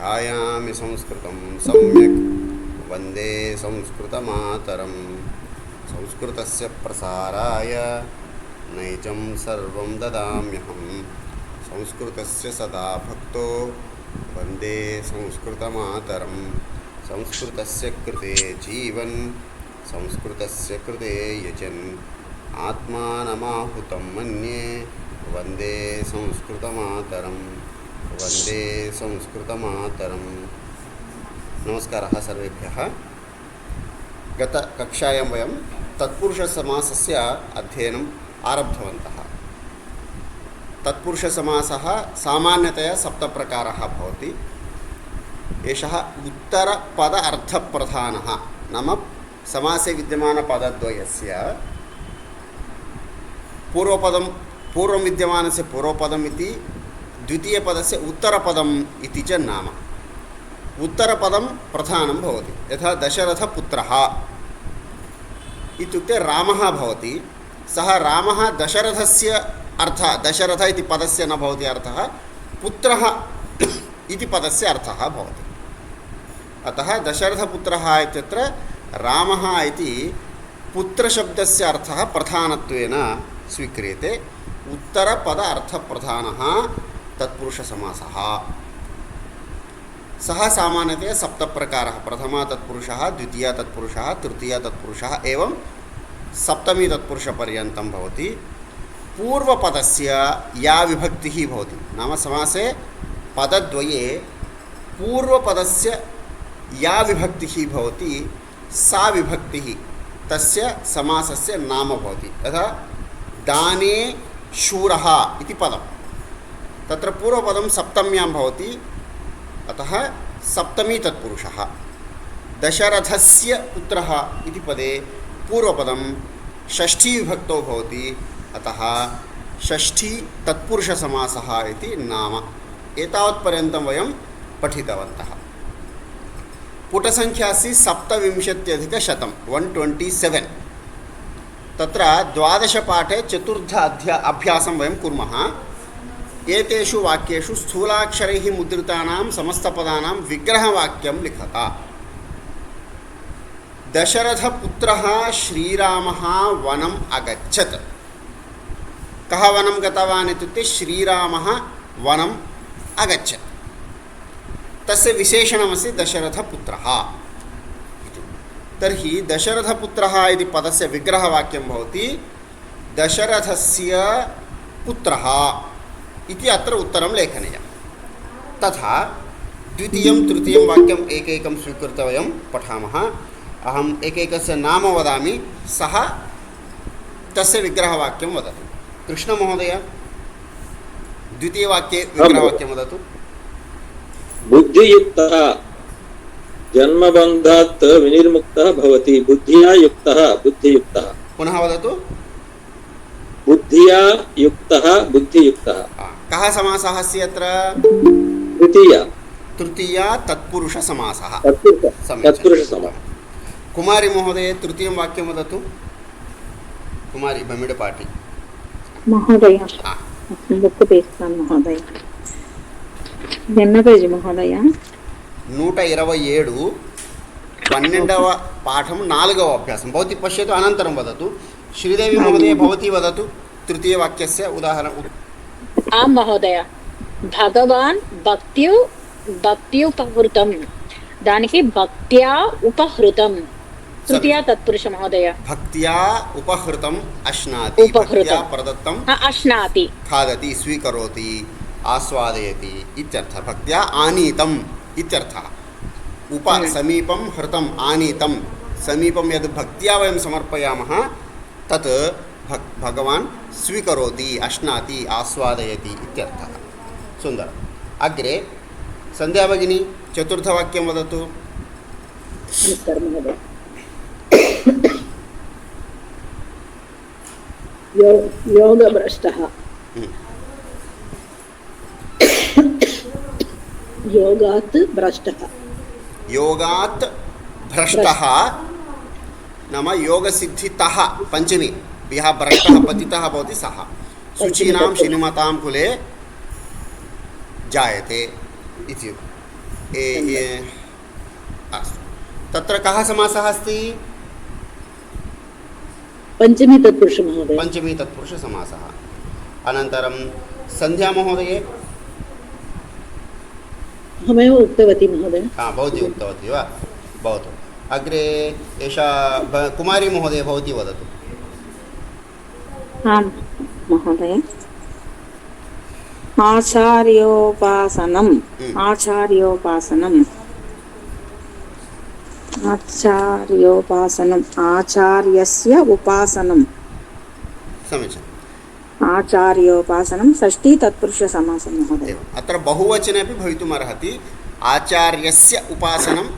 ध्यायामि संस्कृतं सम्यक् वन्दे संस्कृतमातरं संस्कृतस्य प्रसाराय नैजं सर्वं ददाम्यहं संस्कृतस्य सदा भक्तो वन्दे संस्कृतमातरं संस्कृतस्य कृते जीवन् संस्कृतस्य कृते यजन् आत्मानमाहुतं मन्ये वन्दे संस्कृतमातरं वन्दे संस्कृतमातरं। नमस्कारः सर्वेभ्यः। गतकक्षायां वयं तत्पुरुषसमासस्य अध्ययनम् आरब्धवन्तः। तत्पुरुषसमासः सामान्यतया सप्तप्रकारः भवति। एषः उत्तरपद अर्थप्रधानः, नाम समासे विद्यमानपदद्वयस्य पूर्वं विद्यमानस्य पूर्वपदम् इति, द्वितीयपदस्य उत्तरपदम् इति च नाम। उत्तरपदं प्रधानं भवति। यथा दशरथपुत्रः इत्युक्ते रामः भवति। सः रामः दशरथस्य अर्थः, दशरथ इति पदस्य न भवति अर्थः, पुत्रः इति पदस्य अर्थः भवति। अतः दशरथपुत्रः इत्यत्र रामः इति पुत्रशब्दस्य अर्थः प्रधानत्वेन स्वीक्रियते। उत्तरपद अर्थप्रधानः तत्पुरुषसमासः। सः सामान्यतया सप्तप्रकारः। प्रथमः तत्पुरुषः, द्वितीयः तत्पुरुषः, तृतीयः तत्पुरुषः एवं सप्तमी तत्पुरुषपर्यन्तं भवति। पूर्वपदस्य या विभक्तिः भवति, नाम समासे पदद्वये पूर्वपदस्य या विभक्तिः भवति सा विभक्तिः तस्य समासस्य नाम भवति। यथा दाने शूरः इति पदं, तत्र पूर्वपदं सप्तम्यां भवति, अतः सप्तमी तत्पुरुषः। दशरथस्य पुत्रः इति पदे पूर्वपदं षष्ठी विभक्तौ भवति, अतः षष्ठी तत्पुरुषसमासः इति नाम। एतावत्पर्यन्तं वयं पठितवन्तः। पुटसङ्ख्या अस्ति 27,100, 127। तत्र 12 पाठे चतुर्थ अभ्यासं वयं कुर्मः। एतेषु वाक्येषु स्थूलाक्षरैः मुद्रितानां समस्तपदानां विग्रहवाक्यं लिखता। दशरथपुत्रः श्रीरामः वनम् अगच्छत्। कः वनं गतवान् इत्युक्ते श्रीरामः वनम् अगच्छत्। तस्य विशेषणमस्ति दशरथपुत्रः इति। तर्हि दशरथपुत्रः इति पदस्य विग्रहवाक्यं भवति दशरथस्य पुत्रः इति अत्र उत्तरं लेखनीयं। तथा द्वितीयं तृतीयं वाक्यम् एकैकं स्वीकृत्य वयं पठामः। अहम् एकैकस्य नाम वदामि, सः तस्य विग्रहवाक्यं वदतु। कृष्णमहोदय, द्वितीयवाक्ये विग्रहवाक्यं वदतु। बुद्धियुक्तः जन्मबन्धात् विनिर्मुक्तः भवति। बुद्धिया युक्तः बुद्धियुक्तः। पुनः वदतु। बुद्धिया युक्तः बुद्धियुक्तः। कः समासः अस्ति अत्र? तृतीया तत्पुरुषसमासः। तत्पुरुषसमासः। कुमारी महोदय, तृतीयं वाक्यं वदतु। कुमारी बमिडपाटी महोदय, बुक् తీస్తాను మహోదయ. ఎన్న పేజీ మహోదయ? 127, 12వ పాఠం 4వ అభ్యాసం. भवती पश्यतु, अनन्तरं वदतु. श्रीदेवी महोदय, भवती वदतु तृतीयवाक्यस्य उदाहरणम्. आं महोदय. भगवान् भक्त्युपहृतं, दानिकी भक्त्या उपहृतं. तृतीया तत्पुरुष महोदय. भक्त्या उपहृतम् अश्नाति, भक्त्या प्रदत्तं अश्नाति, खादति, स्वीकरोति, आस्वादयति इत्यर्थः। भक्त्या आनीतम् इत्यर्थः। समीपं हृतम् आनीतं, समीपं यद् भक्त्या वयं समर्पयामः तत् भगवान् स्वीकरोति, अश्नाति, आस्वादयति इत्यर्थः। सुन्दरम्। अग्रे सन्ध्या भगिनी, चतुर्थवाक्यं वदतु। योगभ्रष्टः, योगात् भ्रष्टः। योगात् भ्रष्टः नाम योगसिद्धितः पञ्चमी, यः भ्रष्टः पतितः भवति सः शुचीनां श्रीमतां कुले जायते इति। अस्तु, तत्र कः समासः अस्ति? पञ्चमी तत्पुरुष महोदय। पञ्चमी तत्पुरुषसमासः। अनन्तरं सन्ध्या महोदये। अहमेव उक्तवती महोदय। भवती उक्तवती वा? भवतु। अग्रे एषा कुमारी महोदय, भवती वदतु। आं महोदय। आचार्योपासनम् आचार्योपासनम् आचार्योपासनम् आचार्यस्य उपासनम् समीचीनम्। आचार्योपासनं षष्ठी तत्पुरुषसमासः महोदय। एवम्, अत्र बहुवचने अपि भवितुमर्हति। आचार्यस्य उपासनम्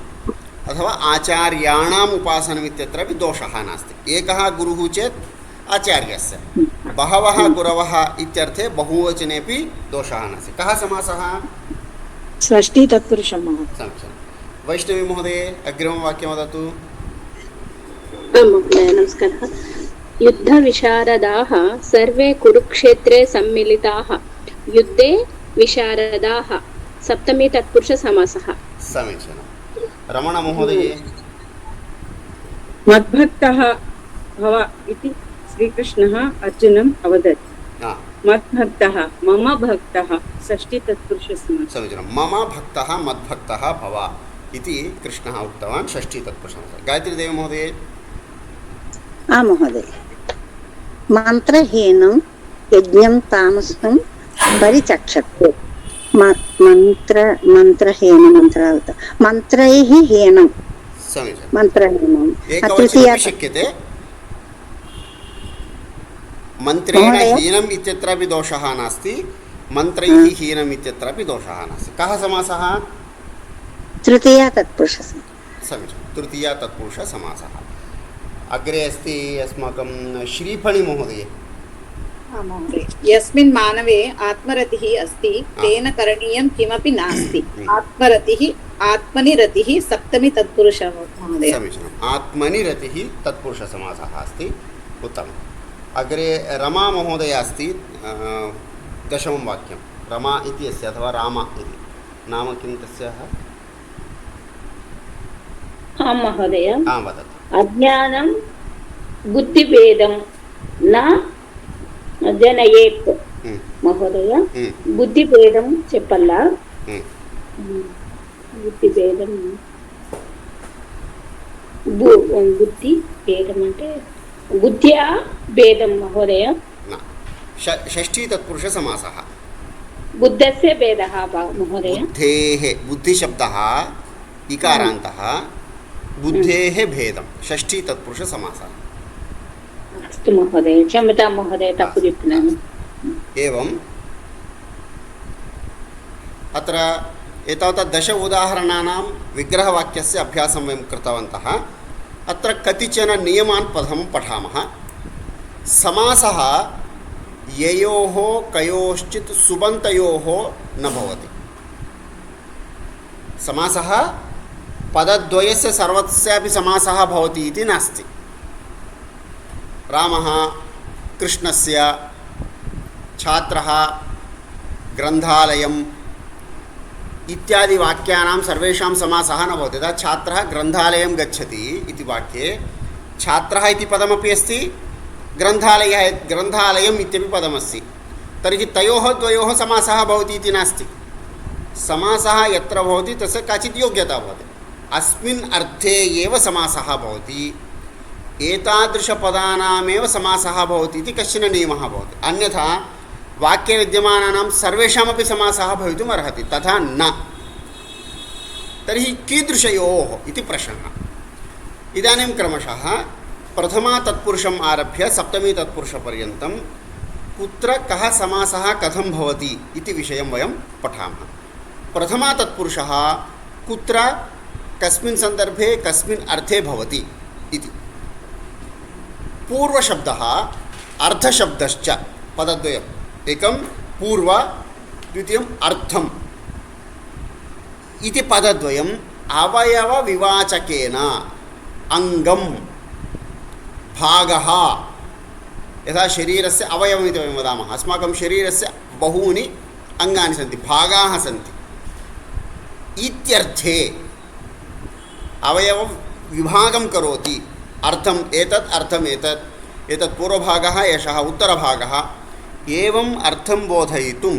अथवा आचार्याणाम् उपासनम् इत्यत्रापि दोषः नास्ति। एकः गुरुः चेत् आचार्यस्य, बहवः गुरवः इत्यर्थे बहुवचनेपि दोषः नास्ति। कः समासः? षष्ठी तत्पुरुषं महोदय। समीचीनं। वैष्णवी महोदये, अग्रिमं वाक्यं वदतु। महोदय नमस्कारः। युद्धविशारदाः सर्वे कुरुक्षेत्रे सम्मिलिताः। युद्धे विशारदाः सप्तमी तत्पुरुषसमासः। समीचीनं। रमणमहोदये। मद्भक्तः भव इति श्रीकृष्णः अर्जुनम् अवदत्। मद्भक्तः मम भक्तः षष्ठी तत्पुरुषसमासः। समीचीनं। मम भक्तः मद्भक्तः भव इति कृष्णः उक्तवान् षष्ठी तत्पुरुषसमासः। गायत्रीदेवी महोदये। महोदय। मन्त्रहीनं यज्ञं तामसं परिचक्षते। मन्त्रैः हीनं। समीचीनं। मन्त्रहीनं एकवचनेपि शक्यते। मन्त्रेण हीनम् इत्यत्रापि दोषः नास्ति, मन्त्रैः हीनम् इत्यत्रापि दोषः नास्ति। कः समासः? तृतीया तत्पुरुषसमासः। समीचीनं। तृतीया तत्पुरुषसमासः। अग्रे अस्ति अस्माकं श्रीफणिमहोदये। महोदय। यस्मिन् मानवे आत्मरतिः अस्ति तेन करणीयं किमपि नास्ति। आत्मरतिः आत्मनि रतिः सप्तमी तत्पुरुषः महोदय। समीचीनम्। आत्मनि रतिः तत्पुरुषसमासः अस्ति। उत्तमम्। अग्रे रमा महोदया अस्ति। दशमं वाक्यं रमा इति अस्य अथवा राम इति नाम किं तस्याः? आं महोदय। वदतु। अज्ञानं बुद्धिभेदं न जनयेत् महोदय। बुद्धिभेदं చెప్పల్లా? बुद्धिभेदं बुद्धिभेदं అంటే बुद्ध्या भेदं महोदय। षष्ठी तत्पुरुषसमासः। बुद्धस्य भेदः महोदय। बुद्धेः, बुद्धिशब्दः इकारान्तः, बुद्धेः भेदं षष्ठी तत्पुरुषसमासः। अस्तु महोदय, क्षम्यतां महोदय, तप्पु चिन्तयामि। एवम् अत्र एतावता दश उदाहरणानां विग्रहवाक्यस्य अभ्यासं वयं कृतवन्तः। अत्र कतिचन नियमान् प्रथमं पठामः। समासः ययोः कयोश्चित् सुबन्तयोः न भवति। समासः पदद्वयस्य सर्वस्यापि समासः भवति इति नास्ति। रामः कृष्णस्य, छात्रः ग्रन्थालयम् इत्यादि वाक्यानां सर्वेषां समासः न भवति। यदा छात्रः ग्रन्थालयं गच्छति इति वाक्ये छात्रः इति पदमपि अस्ति, ग्रन्थालयम् इत्यपि पदमस्ति। तर्हि तयोः द्वयोः समासः भवति इति नास्ति। समासः यत्र भवति तस्य काचित् योग्यता भवति। अस्मिन् अर्थे एव समासः भवति, एतादृशपदानामेव समासः भवति इति कश्चन नियमः भवति। अन्यथा वाक्ये विद्यमानानां सर्वेषामपि समासः भवितुम् अर्हति, तथा न। तर्हि कीदृशयोः इति प्रश्नः। इदानीं क्रमशः प्रथमा तत्पुरुषम् आरभ्य सप्तमी तत्पुरुषपर्यन्तं कुत्र कः समासः कथं भवति इति विषयं वयं पठामः। प्रथमा तत्पुरुषः कुत्र कस्मिन् सन्दर्भे कस्मिन् अर्थे भवति इति। पूर्वशब्दः अर्थशब्दश्च पदद्वयम्, एकं पूर्व, द्वितीयम् अर्थम् इति पदद्वयम् अवयवविवाचकेन अङ्गं भागः, यथा शरीरस्य अवयवम् इति वयं वदामः। अस्माकं शरीरस्य बहूनि अङ्गानि सन्ति, भागाः सन्ति। इत्यर्थे अवयवविभागं करोति अर्थम् एतत् अर्थम् एतत् पूर्वभागः एषः उत्तरभागः एवम् अर्थं बोधयितुं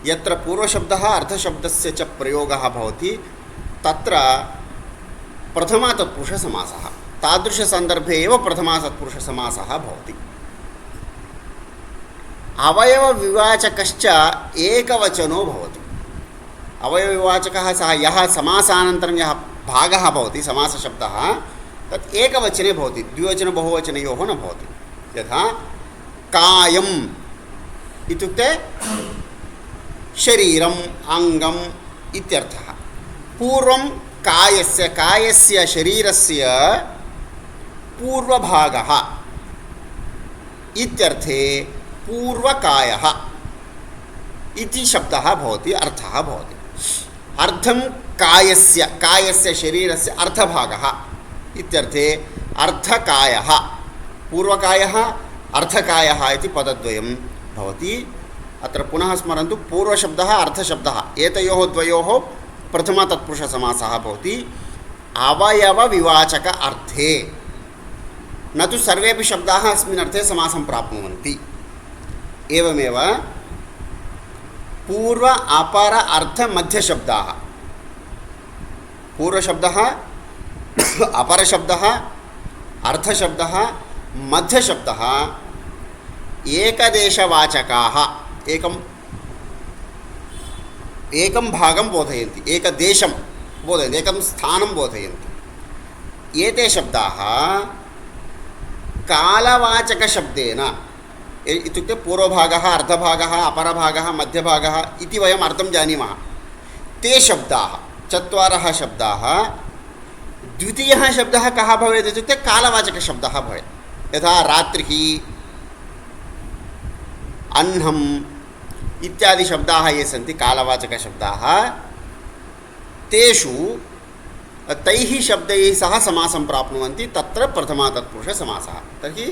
यत्र पूर्वशब्दः अर्थशब्दस्य च प्रयोगः भवति तत्र प्रथमा तत्पुरुषसमासः तादृशसन्दर्भे एव प्रथमा तत्पुरुषसमासः भवति अवयवविवाचकश्च एकवचनो भवति अवयवविवाचकः सः यः समासानन्तरं यः भागः भवति समासशब्दः तत् एकवचने भवति द्विवचन बहुवचनयोः न भवति यथा कायम् इत्युक्ते शरीरम् अङ्गम् इत्यर्थः पूर्वं कायस्य शरीरस्य पूर्वभागः इत्यर्थे पूर्वकायः इति शब्दः भवति अर्थः भवति अर्थं कायस्य शरीरस्य अर्थभागः इत्यर्थे अर्थकायः पूर्वकायः अर्थकायः इति पदद्वयं भवति अत्र पुनः स्मरन्तु पूर्वशब्दः अर्थशब्दः एतयोः द्वयोः प्रथमा तत्पुरुषसमासः भवति अवयवविवाचक अर्थे न तु सर्वेपि शब्दाः अस्मिन् अर्थे समासं प्राप्नुवन्ति एवमेव पूर्व अपर अर्थ मध्यशब्दाः पूर्वशब्दः अपरशब्दः अर्थशब्दः मध्यशब्दः एकदेशवाचकाः एकं भागं बोधयन्ति एकदेशं बोधयन्ति एकं स्थानं बोधयन्ति एते शब्दाः कालवाचकशब्देन इत्युक्ते पूर्वभागः अर्धभागः अपरभागः मध्यभागः इति वयम् अर्थं जानीमः ते शब्दाः चत्वारः शब्दाः द्वितीयः शब्दः कः भवेत् इत्युक्ते कालवाचकशब्दः भवेत् यथा रात्रिः अन्नम् इत्यादि शब्दाः ये सन्ति कालवाचकशब्दाः तेषु तैः शब्दैः सह समासं प्राप्नुवन्ति तत्र प्रथमा तत्पुरुषसमासः तर्हि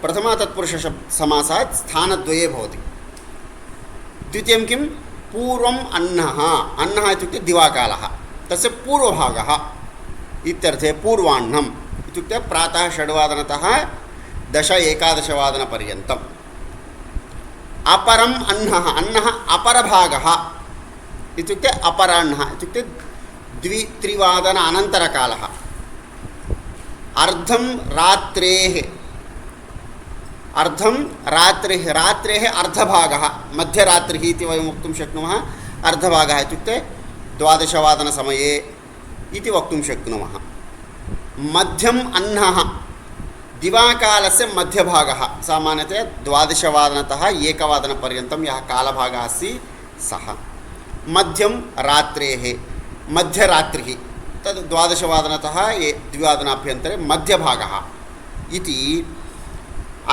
प्रथमा तत्पुरुषसमासः स्थानद्वये भवति द्वितीयं किं पूर्वम् अन्नः इत्युक्ते दिवाकालः तस्य पूर्वभागः इत्यर्थे पूर्वाह्नम् इत्युक्ते प्रातः 6:00 10-11 अपरम् अन्नः अपरभागः इत्युक्ते अपराह्नः इत्युक्ते 2-3 अनन्तरकालः अर्धं रात्रेः अर्धभागः मध्यरात्रिः इति वयं वक्तुं शक्नुमः अर्धभागः इत्युक्ते 12 समये इति वक्तुं शक्नुमः मध्यम् अन्नः दिवाकालस्य मध्यभागः सामान्यतया 12 1 यः कालभागः अस्ति सः मध्यं रात्रेः मध्यरात्रिः तद् 12 2 मध्यभागः इति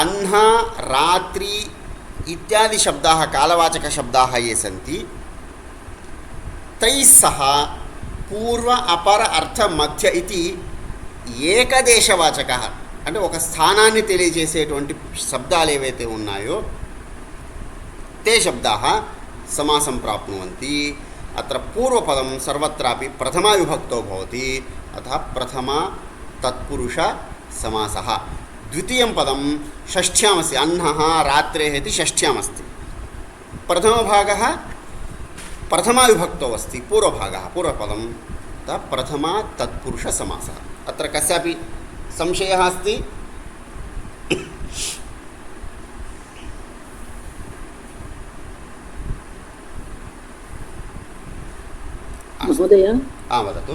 अह्न रात्रि इत्यादि शब्दाः कालवाचकशब्दाः ये सन्ति तैः सह पूर्व अपर अर्थ मध्य इति ఏకదేశవాచకः అంటే ఒక స్థానాన్ని తెలియజేసేటువంటి శబ్దాలు ఏవైతే ఉన్నాయో ते शब्दाः समासं प्राप्नुवन्ति अत्र पूर्वपदं सर्वत्रापि प्रथमा विभक्तौ भवति अतः प्रथमा तत्पुरुष समासः द्वितीयं पदं षष्ठ्यामस्ति अन्नः रात्रेः इति षष्ठ्यामस्ति प्रथमभागः प्रथमा विभक्तौ अस्ति पूर्वपदं अतः प्रथमा तत्पुरुष समासः अत्र कस्यापि संशयः अस्ति महोदय वदतु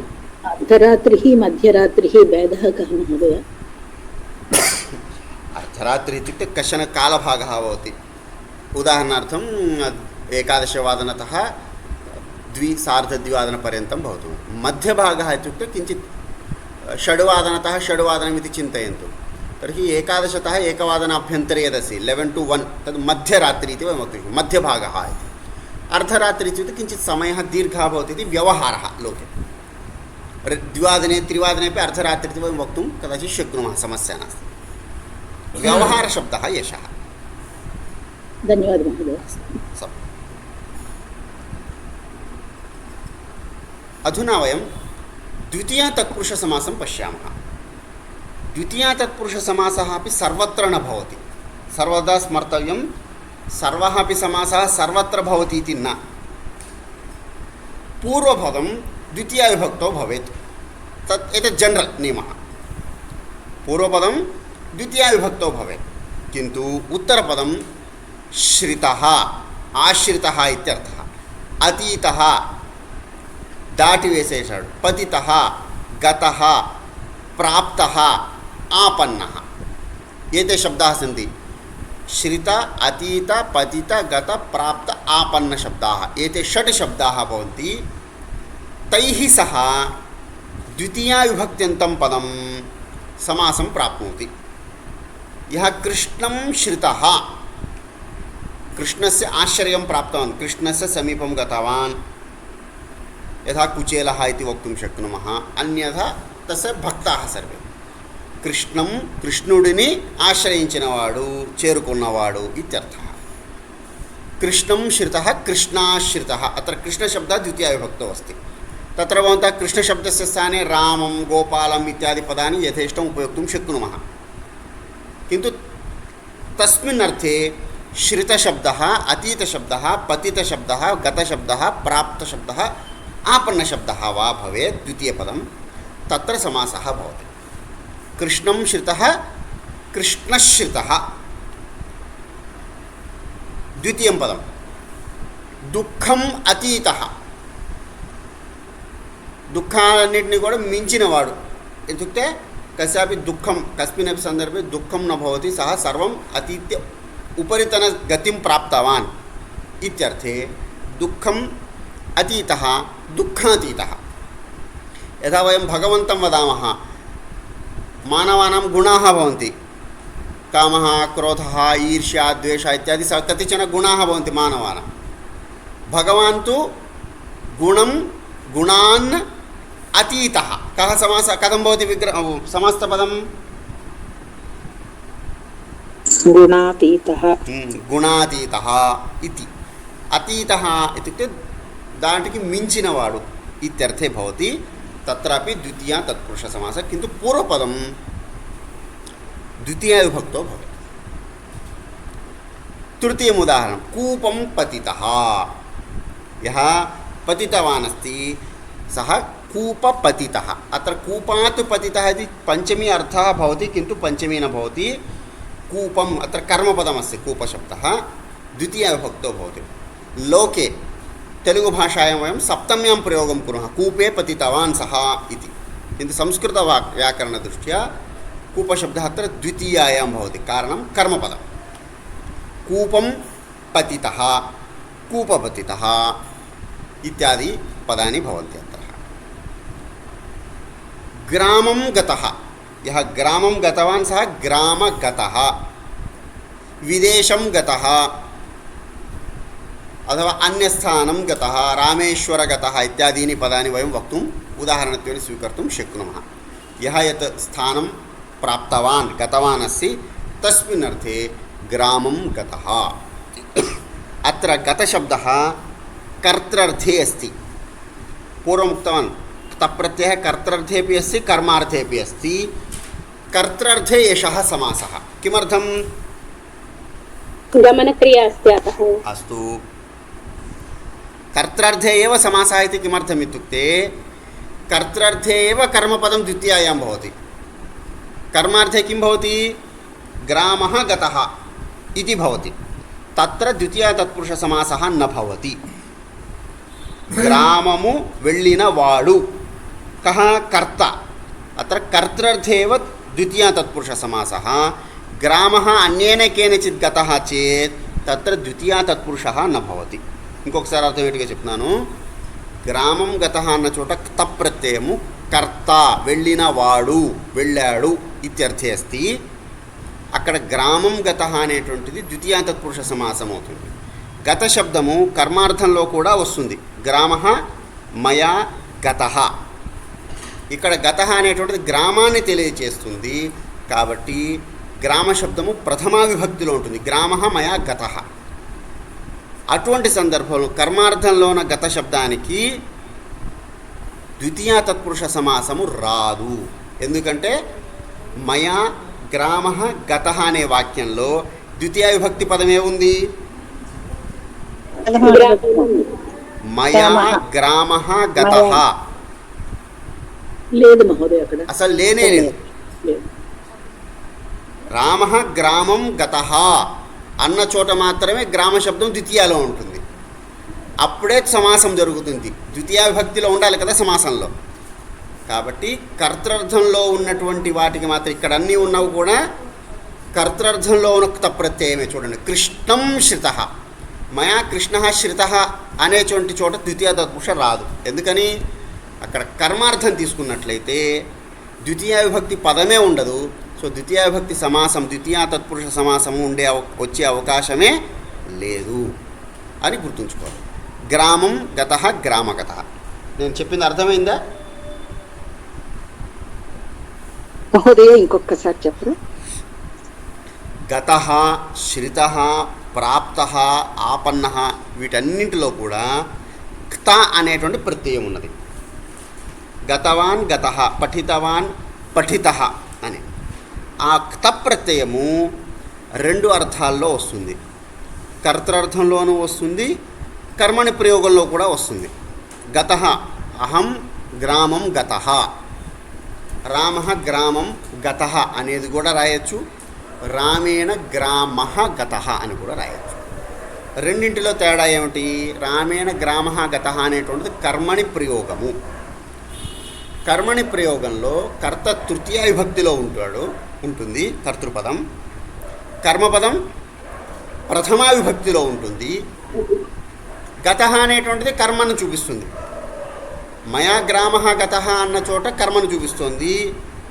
अर्धरात्रिः मध्यरात्रिः भेदः कः महोदय अर्धरात्रिः इत्युक्ते कश्चन कालभागः भवति उदाहरणार्थं 11:00 2-2:30 भवतु मध्यभागः इत्युक्ते किञ्चित् 6:00 6:00 इति चिन्तयन्तु तर्हि 11 1 यदस्ति 11 to 1 तद् मध्यरात्रि इति वयं वक्तुं मध्यभागः इति अर्धरात्रि इत्युक्ते किञ्चित् समयः दीर्घः भवति इति व्यवहारः लोके 2 3 अपि अर्धरात्रि इति वयं वक्तुं कदाचित् शक्नुमः समस्या नास्ति व्यवहारशब्दः एषः धन्यवादः महोदय अधुना वयं द्वितीयातत्पुरुषसमासं पश्यामः. द्वितीयातत्पुरुषसमासः अपि सर्वत्र न भवति. सर्वदा स्मर्तव्यं, सर्वः अपि समासः सर्वत्र भवति इति न. पूर्वपदं द्वितीयाविभक्तौ भवेत्. एतत् जनरल् नियमः. पूर्वपदं द्वितीयाविभक्तौ भवेत्, किन्तु उत्तरपदं श्रितः आश्रितः इत्यर्थः. अतीतः दाटिवेशेषाणु, पतितः गतः प्राप्तः आपन्नः, एते शब्दाः सन्ति. श्रित अतीत पतित गत प्राप्त आपन्न शब्दाः, एते 6 शब्दाः भवन्ति. तैः सह द्वितीयाविभक्त्यन्तं पदं समासं प्राप्नोति. यः कृष्णं श्रितः, कृष्णस्य आश्रयं प्राप्तवान्, कृष्णस्य समीपं गतवान्, यथा कुचेलः इति वक्तुं शक्नुमः. अन्यथा तस्य भक्ताः सर्वे. कृष्णं कृष्णुडिनि आश्रयिंचिनवाडु చేరుకున్నవాడు इत्यर्थः. कृष्णं श्रितः कृष्णाश्रितः, अत्र कृष्णशब्दः द्वितीयाविभक्तौ अस्ति. तत्र भवन्तः कृष्णशब्दस्य स्थाने रामं गोपालम् इत्यादि पदानि यथेष्टम् उपयोक्तुं शक्नुमः. किन्तु तस्मिन् अर्थे श्रितशब्दः अतीतशब्दः पतितशब्दः गतशब्दः प्राप्तशब्दः आपन्नशब्दः वा भवेत् द्वितीयपदं, तत्र समासः भवति. कृष्णं श्रितः कृष्णश्रितः द्वितीयं पदं. दुःखम् अतीतः, దుఃఖాలన్నింటినీ కూడా మించినవాడు. ఇత్యుక్తే కస్యాపి దుఃఖం కస్మిన్నపి సందర్భే దుఃఖం న భవతి, సహ సర్వం అతీత్య ఉపరితన గతిం ప్రాప్తవాన్ ఇత్యర్థే దుఃఖం అతీతः దుఃఖాతీతः. యథా వయం భగవంతం వదామः, మానవానాం గుణాः భవంతి. కామः క్రోధः ఈర్ష్యా ద్వేష ఇత్యాది కతిచన గుణాः భవంతి మానవానాం. భగవాన్ తు గుణం గుణాన్ अतीतः. कः समासः कथं भवति समस्तपदं? गुणातीतः. गुणातीतः इति. अतीतः इत्युक्ते दाटिకి మించినవాడు इत्यर्थे भवति. तत्रापि द्वितीया तत्पुरुषसमासः, किन्तु पूर्वपदं द्वितीयाविभक्तौ भवति. तृतीयम् उदाहरणं कूपं पतितः. यः पतितवान् अस्ति सः कूपपतितः. अत्र कूपात् पतितः इति पञ्चमी अर्थः भवति, किन्तु पञ्चमी न भवति. कूपम् अत्र कर्मपदमस्ति. कूपशब्दः द्वितीयाविभक्तौ भवति. लोके तेलुगुभाषायां वयं सप्तम्यां प्रयोगं कुर्मः, कूपे पतितवान् सः इति. किन्तु संस्कृतव्याकरणदृष्ट्या कूपशब्दः अत्र द्वितीयायां भवति. कारणं कर्मपदं. कूपं पतितः कूपपतितः इत्यादि पदानि भवन्ति. अत्र ग्रामं गतः, यः ग्रामं गतवान् सः ग्रामगतः. विदेशं गतः अथवा अन्यस्थानं गतः, रामेश्वरगतः इत्यादीनि पदानि वयं वक्तुम् उदाहरणत्वेन स्वीकर्तुं शक्नुमः. यः यत् स्थानं प्राप्तवान् गतवान् अस्ति तस्मिन् अर्थे ग्रामं गतः. अत्र गतशब्दः कर्तृर्थे अस्ति. पूर्वम् उक्तवान् तप्रत्ययः कर्तृर्थेपि अस्ति कर्मार्थेपि अस्ति. कर्तृर्थे एषः समासः. किमर्थं? गमनक्रिया अस्ति अतः. अस्तु, कर्तृर्थे एव समासः इति किमर्थम् इत्युक्ते कर्तृर्थे एव कर्मपदं द्वितीयायां भवति. कर्मार्थे किं भवति? ग्रामः गतः इति भवति. तत्र द्वितीया तत्पुरुषसमासः न भवति. ग्राममु वेल्लिनवाडु, कः? कर्ता. अत्र कर्तृर्थे एव द्वितीया तत्पुरुषसमासः. ग्रामः अन्येन केनचित् गतः चेत् तत्र द्वितीया तत्पुरुषः न भवति. ఇంకొకసారి అర్థమయ్యేట్టుగా చెప్తున్నాను. గ్రామం గతः అన్న చోట తప్ ప్రత్యయము కర్త, వెళ్ళినవాడు, వెళ్ళాడు ఇత్యర్థే అస్తి. అక్కడ గ్రామం గతः అనేటువంటిది ద్వితీయ తత్పురుష సమాసం అవుతుంది. గత శబ్దము కర్మార్థంలో కూడా వస్తుంది. గ్రామః మయా గతः. ఇక్కడ గతः అనేటువంటిది గ్రామాన్ని తెలియజేస్తుంది కాబట్టి గ్రామ శబ్దము ప్రథమా విభక్తిలో ఉంటుంది. గ్రామః మయా గతः. అటువంటి సందర్భంలో కర్మార్థంలో ఉన్న గత శబ్దానికి ద్వితీయ తత్పురుష సమాసము రాదు. ఎందుకంటే మయా గ్రామ గత అనే వాక్యంలో ద్వితీయ విభక్తి పదం ఏముంది? మయా గ్రామ గత. లేదు మహోదయ, అక్కడ అసలు లేనే లేదు. లేదు. రామ గ్రామం గత అన్న చోట మాత్రమే గ్రామ శబ్దం ద్వితీయలో ఉంటుంది. అప్పుడే సమాసం జరుగుతుంది. ద్వితీయ విభక్తిలో ఉండాలి కదా సమాసంలో. కాబట్టి కర్తృర్థంలో ఉన్నటువంటి వాటికి మాత్రం ఇక్కడ అన్నీ ఉన్నవి కూడా కర్తృర్థంలో ఉన్న తప్రత్యయమే. చూడండి, కృష్ణం శ్రిత, మయా కృష్ణ శ్రిత అనేటువంటి చోట ద్వితీయ తత్పురుష రాదు. ఎందుకని? అక్కడ కర్మార్థం తీసుకున్నట్లయితే ద్వితీయ విభక్తి పదమే ఉండదు. సో ద్వితీయ విభక్తి సమాసం, ద్వితీయ తత్పురుష సమాసము వచ్చే అవకాశమే లేదు అని గుర్తుంచుకోవాలి. గ్రామం గత గ్రామగత. నేను చెప్పింది అర్థమైందా? మహోదయ ఇంకొకసారి చెప్పరు. గత, శ్రిత, ప్రాప్త, ఆపన్న వీటన్నింటిలో కూడా క్త అనేటువంటి ప్రత్యయం ఉన్నది. గతవాన్ గత, పఠితవాన్ పఠిత అని. ఆ క్త ప్రత్యయము రెండు అర్థాల్లో వస్తుంది. కర్తృర్థంలోనూ వస్తుంది, కర్మని ప్రయోగంలో కూడా వస్తుంది. గత, అహం గ్రామం గత, రామ గ్రామం గత అనేది కూడా రాయొచ్చు, రామేణ గ్రామ గత అని కూడా రాయొచ్చు. రెండింటిలో తేడా ఏమిటి? రామేణ గ్రామ గత అనేటువంటిది కర్మని ప్రయోగము. కర్మని ప్రయోగంలో కర్త తృతీయ విభక్తిలో ఉంటుంది కర్తృపదం. కర్మపదం ప్రథమా విభక్తిలో ఉంటుంది. గత అనేటువంటిది కర్మను చూపిస్తుంది. మయా గ్రామ గత అన్న చోట కర్మను చూపిస్తుంది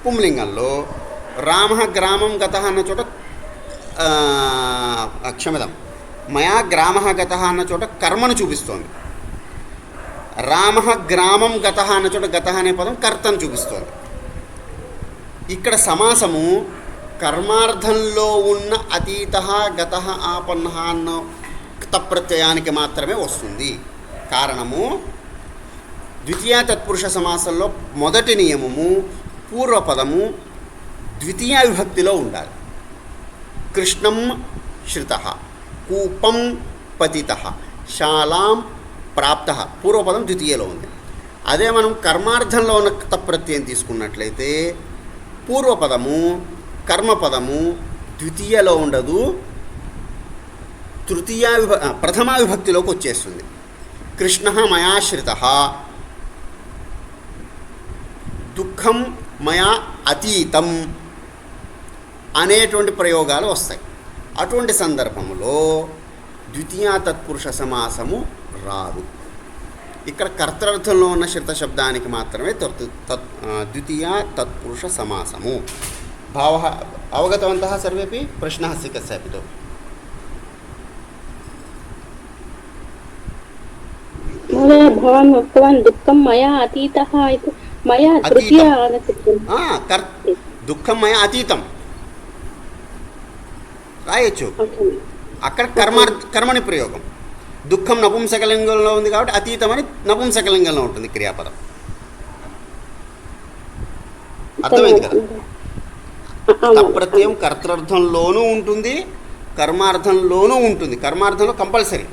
పుంలింగంలో. రామ గ్రామం గత అన్న చోట క్షమితం, మయా గ్రామ గత అన్న చోట కర్మను చూపిస్తోంది. రామ గ్రామం గత అన్న చోట గత అనే పదం కర్తను చూపిస్తోంది. ఇక్కడ సమాసము కర్మార్థంలో ఉన్న అతీత గత ఆపన్న అన్న తప్రత్యయానికి మాత్రమే వస్తుంది. కారణము ద్వితీయ తత్పురుష సమాసంలో మొదటి నియమము పూర్వపదము ద్వితీయ విభక్తిలో ఉండాలి. కృష్ణం శ్రిత, కూపం పతిత, శాలాం ప్రాప్త పూర్వపదం ద్వితీయలో ఉంది. అదే మనం కర్మార్థంలో ఉన్న తప్రత్యయం తీసుకున్నట్లయితే పూర్వపదము కర్మపదము ద్వితీయలో ఉండదు, ప్రథమా విభక్తిలోకి వచ్చేస్తుంది. కృష్ణ మయా శ్రిత, దుఃఖం మయా అతీతం అనేటువంటి ప్రయోగాలు వస్తాయి. అటువంటి సందర్భంలో ద్వితీయ తత్పురుష సమాసము రాదు. ఇక్కడ కర్తృర్థంలో ఉన్న శ్రిత శబ్దానికి మాత్రమే ద్వితీయ తత్పురుష సమాసము. భావ అవగతవంతః సర్వేపి? ప్రశ్నः अस्ति कस्यापि तो? भवान् उक्तवान् दुःखं मया अतीतः इति. मया तृतीय దుఃఖం మయా అతీతం రాయొచ్చు. అక్కడ కర్మని ప్రయోగం. దుఃఖం నపుంసకలింగంలో ఉంది కాబట్టి అతీతం అని నపుంసకలింగంలో ఉంటుంది క్రియాపదం. అర్థమైంది కదా? తప్రత్యయం కర్తృర్థంలోనూ ఉంటుంది, కర్మార్థంలోనూ ఉంటుంది. కర్మార్థంలో కంపల్సరీ,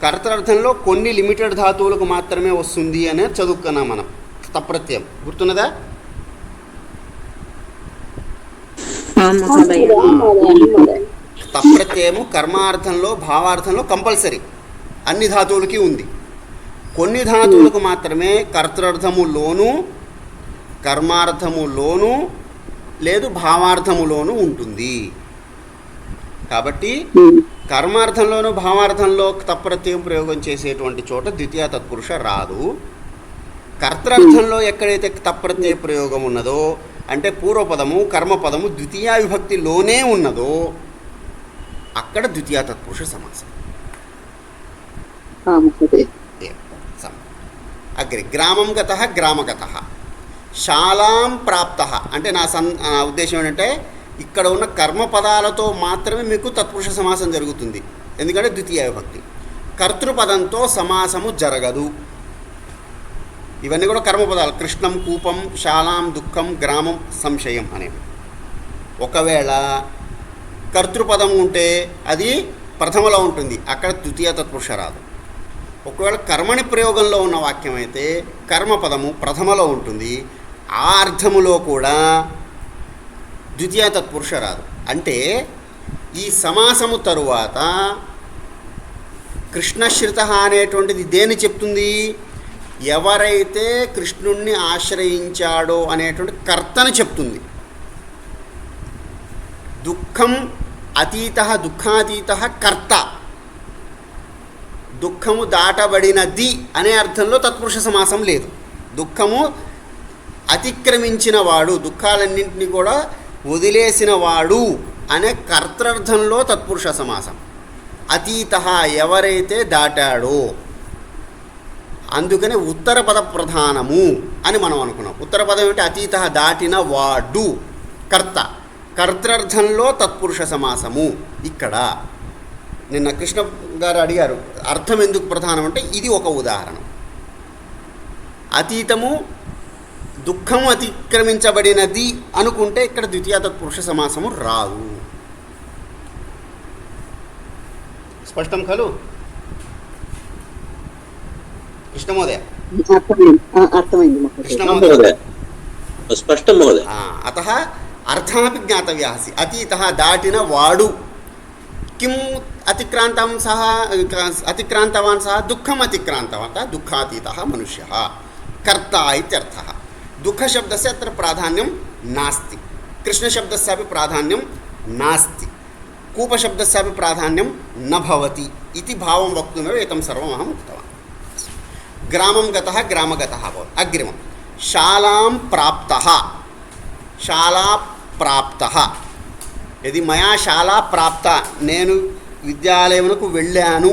కర్తృర్థంలో కొన్ని లిమిటెడ్ ధాతువులకు మాత్రమే వస్తుంది అని చదువుకున్నాం మనం. తప్రత్యయం గుర్తున్నదా? తప్రత్యయము కర్మార్థంలో భావార్థంలో కంపల్సరీ అన్ని ధాతువులకి ఉంది. కొన్ని ధాతువులకు మాత్రమే కర్తృర్థములోనూ కర్మార్థములోనూ లేదు భావార్థములోనూ ఉంటుంది. కాబట్టి కర్మార్థంలోనూ భావార్థంలో తప్రత్యయం ప్రయోగం చేసేటువంటి చోట ద్వితీయ తత్పురుష రాదు. కర్తృర్థంలో ఎక్కడైతే తప్రత్యయ ప్రయోగం ఉన్నదో అంటే పూర్వపదము కర్మపదము ద్వితీయ విభక్తిలోనే ఉన్నదో అక్కడ ద్వితీయ తత్పురుష సమాసం. అగ్రే గ్రామం గత గ్రామగత, శాలాం ప్రాప్త అంటే నా ఉద్దేశం ఏంటంటే ఇక్కడ ఉన్న కర్మపదాలతో మాత్రమే మీకు తత్పురుష సమాసం జరుగుతుంది. ఎందుకంటే ద్వితీయ విభక్తి. కర్తృపదంతో సమాసము జరగదు. ఇవన్నీ కూడా కర్మపదాలు. కృష్ణం, కూపం, శాలాం, దుఃఖం, గ్రామం, సంశయం అనేవి. ఒకవేళ కర్తృపదం ఉంటే అది ప్రథమలో ఉంటుంది, అక్కడ ద్వితీయ తత్పురుష రాదు. ఒకవేళ కర్మని ప్రయోగంలో ఉన్న వాక్యం అయితే కర్మపదము ప్రథమలో ఉంటుంది, ఆ అర్థములో కూడా ద్వితీయ తత్పురుష రాదు. అంటే ఈ సమాసము తరువాత కృష్ణశ్రిత అనేటువంటిది దేని చెప్తుంది? ఎవరైతే కృష్ణుణ్ణి ఆశ్రయించాడో అనేటువంటి కర్తని చెప్తుంది. దుఃఖం అతీత, దుఃఖాతీత కర్త. దుఃఖము దాటబడినది అనే అర్థంలో తత్పురుష సమాసం లేదు. దుఃఖము అతిక్రమించిన వాడు, దుఃఖాలన్నింటినీ కూడా వదిలేసిన వాడు అనే కర్తర్థంలో తత్పురుష సమాసం. అతీత ఎవరైతే దాటాడో, అందుకని ఉత్తర పద ప్రధానము అని మనం అనుకున్నాం. ఉత్తర పదం ఏమిటి? అతీత, దాటిన వాడు, కర్త. కర్తర్థంలో తత్పురుష సమాసము. ఇక్కడ నిన్న కృష్ణ గారు అడిగారు అర్థం ఎందుకు ప్రధానం అంటే ఇది ఒక ఉదాహరణ. అతీతము, దుఃఖము అతిక్రమించబడినది అనుకుంటే ఇక్కడ ద్వితీయ తత్పురుష సమాసము రాదు. స్పష్టం ఖలు కృష్ణమోదయ? అర్థమైంది కృష్ణమోదయ స్పష్టం మహోదయ. అతః అర్థమపి జ్ఞాతవ్యः అస్తి. అతీతः దాటిన వాడు. కిం అతిక్రాంతం సహ అతిక్రాంతవాన్ సహ దుఃఖం అతిక్రాంతవాన్ దుఃఖాతీతः మనుష్యः కర్త ఇత్యర్థः. దుఃఖశబ్దस्य అత్ర ప్రాధాన్యం నాస్తి, కృష్ణశబ్దస్యాపి ప్రాధాన్యం నాస్తి, కూపశబ్దస్యాపి ప్రాధాన్యం న భవతి इति భావం వక్తుమేవ ఏతం సర్వం అహం ఉక్తవాన్. గ్రామం గతః గ్రామగతः భవతి. అగ్రిమం శాలాం ప్రాప్తः. శాలా ప్రాప్తः. ఇది మయా శాలా ప్రాప్త, నేను విద్యాలయమునకు వెళ్ళాను,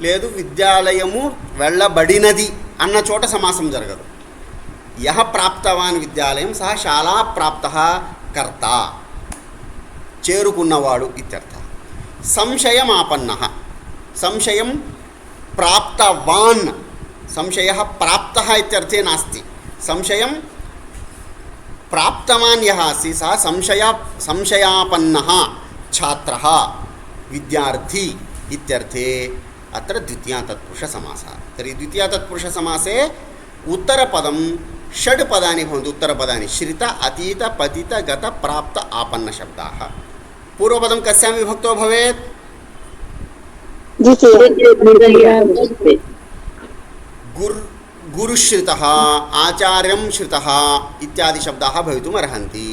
లేదు విద్యాలయము వెళ్ళబడినది అన్న చోట సమాసం జరగదు. యహ ప్రాప్తవాన్ విద్యాలయం సహ శాలా ప్రాప్తః కర్త, చేరుకున్నవాడు ఇత్యర్థ. సంశయమాపన్నః. సంశయం ప్రాప్తవాన్, సంశయः ప్రాప్తः ఇత్యర్థే నాస్తి. సంశయం ప్రాప్తవాన్ యः अस्ति सः సంశయాపన్నः छात्रः विद्यार्थी इत्यर्थे अत्र द्वितीया तत्पुरुष समासः. तर्हि द्वितीया तत्पुरुष समासे उत्तरपदं षड् पदानि भवन्ति. उत्तरपदानि श्रित, अतीत, पतित, गत, प्राप्त, आपन्न शब्दाः. पूर्वपदं कस्यां विभक्तो भवेत्? गुरुश्रितः, आचार्यं श्रितः इत्यादि शब्दाः भवितुम् अर्हन्ति.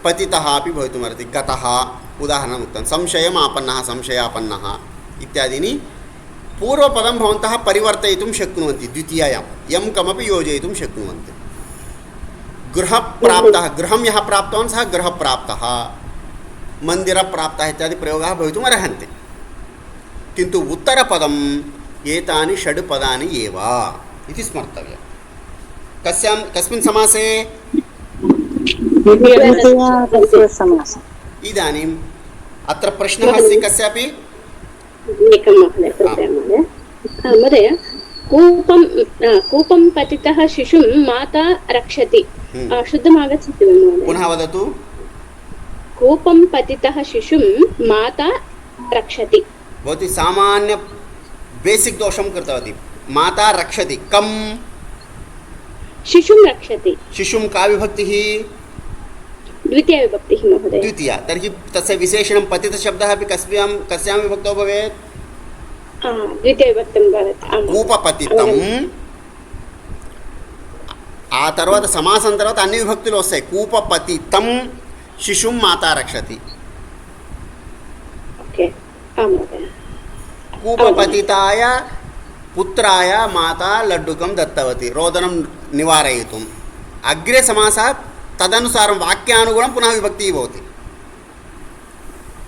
पतितः अपि भवितुम् अर्हति. गतः उदाहरणम् उक्तं. संशयम् आपन्नः, संशयापन्नः इत्यादीनि पूर्वपदं भवन्तः परिवर्तयितुं शक्नुवन्ति. द्वितीयायां यं कमपि योजयितुं शक्नुवन्ति. गृहप्राप्तः, गृहं यः प्राप्तवान् सः गृहप्राप्तः, मन्दिरप्राप्तः इत्यादि प्रयोगाः भवितुम् अर्हन्ति. किन्तु उत्तरपदम् एतानि षड् पदानि एव इति स्मर्तव्यम्. कस्मिन् समासे? इदानीम् अत्र प्रश्नः अस्ति कस्यापि? एकं महोदय, कूपं पतितः शिशुं माता रक्षति. शुद्धम् आगच्छति वा महोदय? पुनः वदतु. कूपं पतितः शिशुं माता रक्षति. भवती सामान्य बेसिक् दोषं कृतवती. माता रक्षति, कं? शिशुं रक्षति. शिशुं का विभक्तिः? द्वितीया विभक्तिः महोदय. द्वितीया. तर्हि तस्य विशेषणं पतितशब्दः अपि कस्यां विभक्तौ भवेत्? द्वितीया विभक्तं भवति. कूपपतितं. ఆ తర్వాత సమాసం తర్వాత అన్ని విభక్తులు వస్తాయి. కూపపతితం శిశుం మాతా రక్షతి. ఓకే. కూపపతితాయ పుత్రాయ మాతా లడ్డుకం దత్తవతి రోదనం నివారయితుం. అగ్రే సమాసः तदनुसारं वाक्यानुगुणं पुनः विभक्तिः भवति.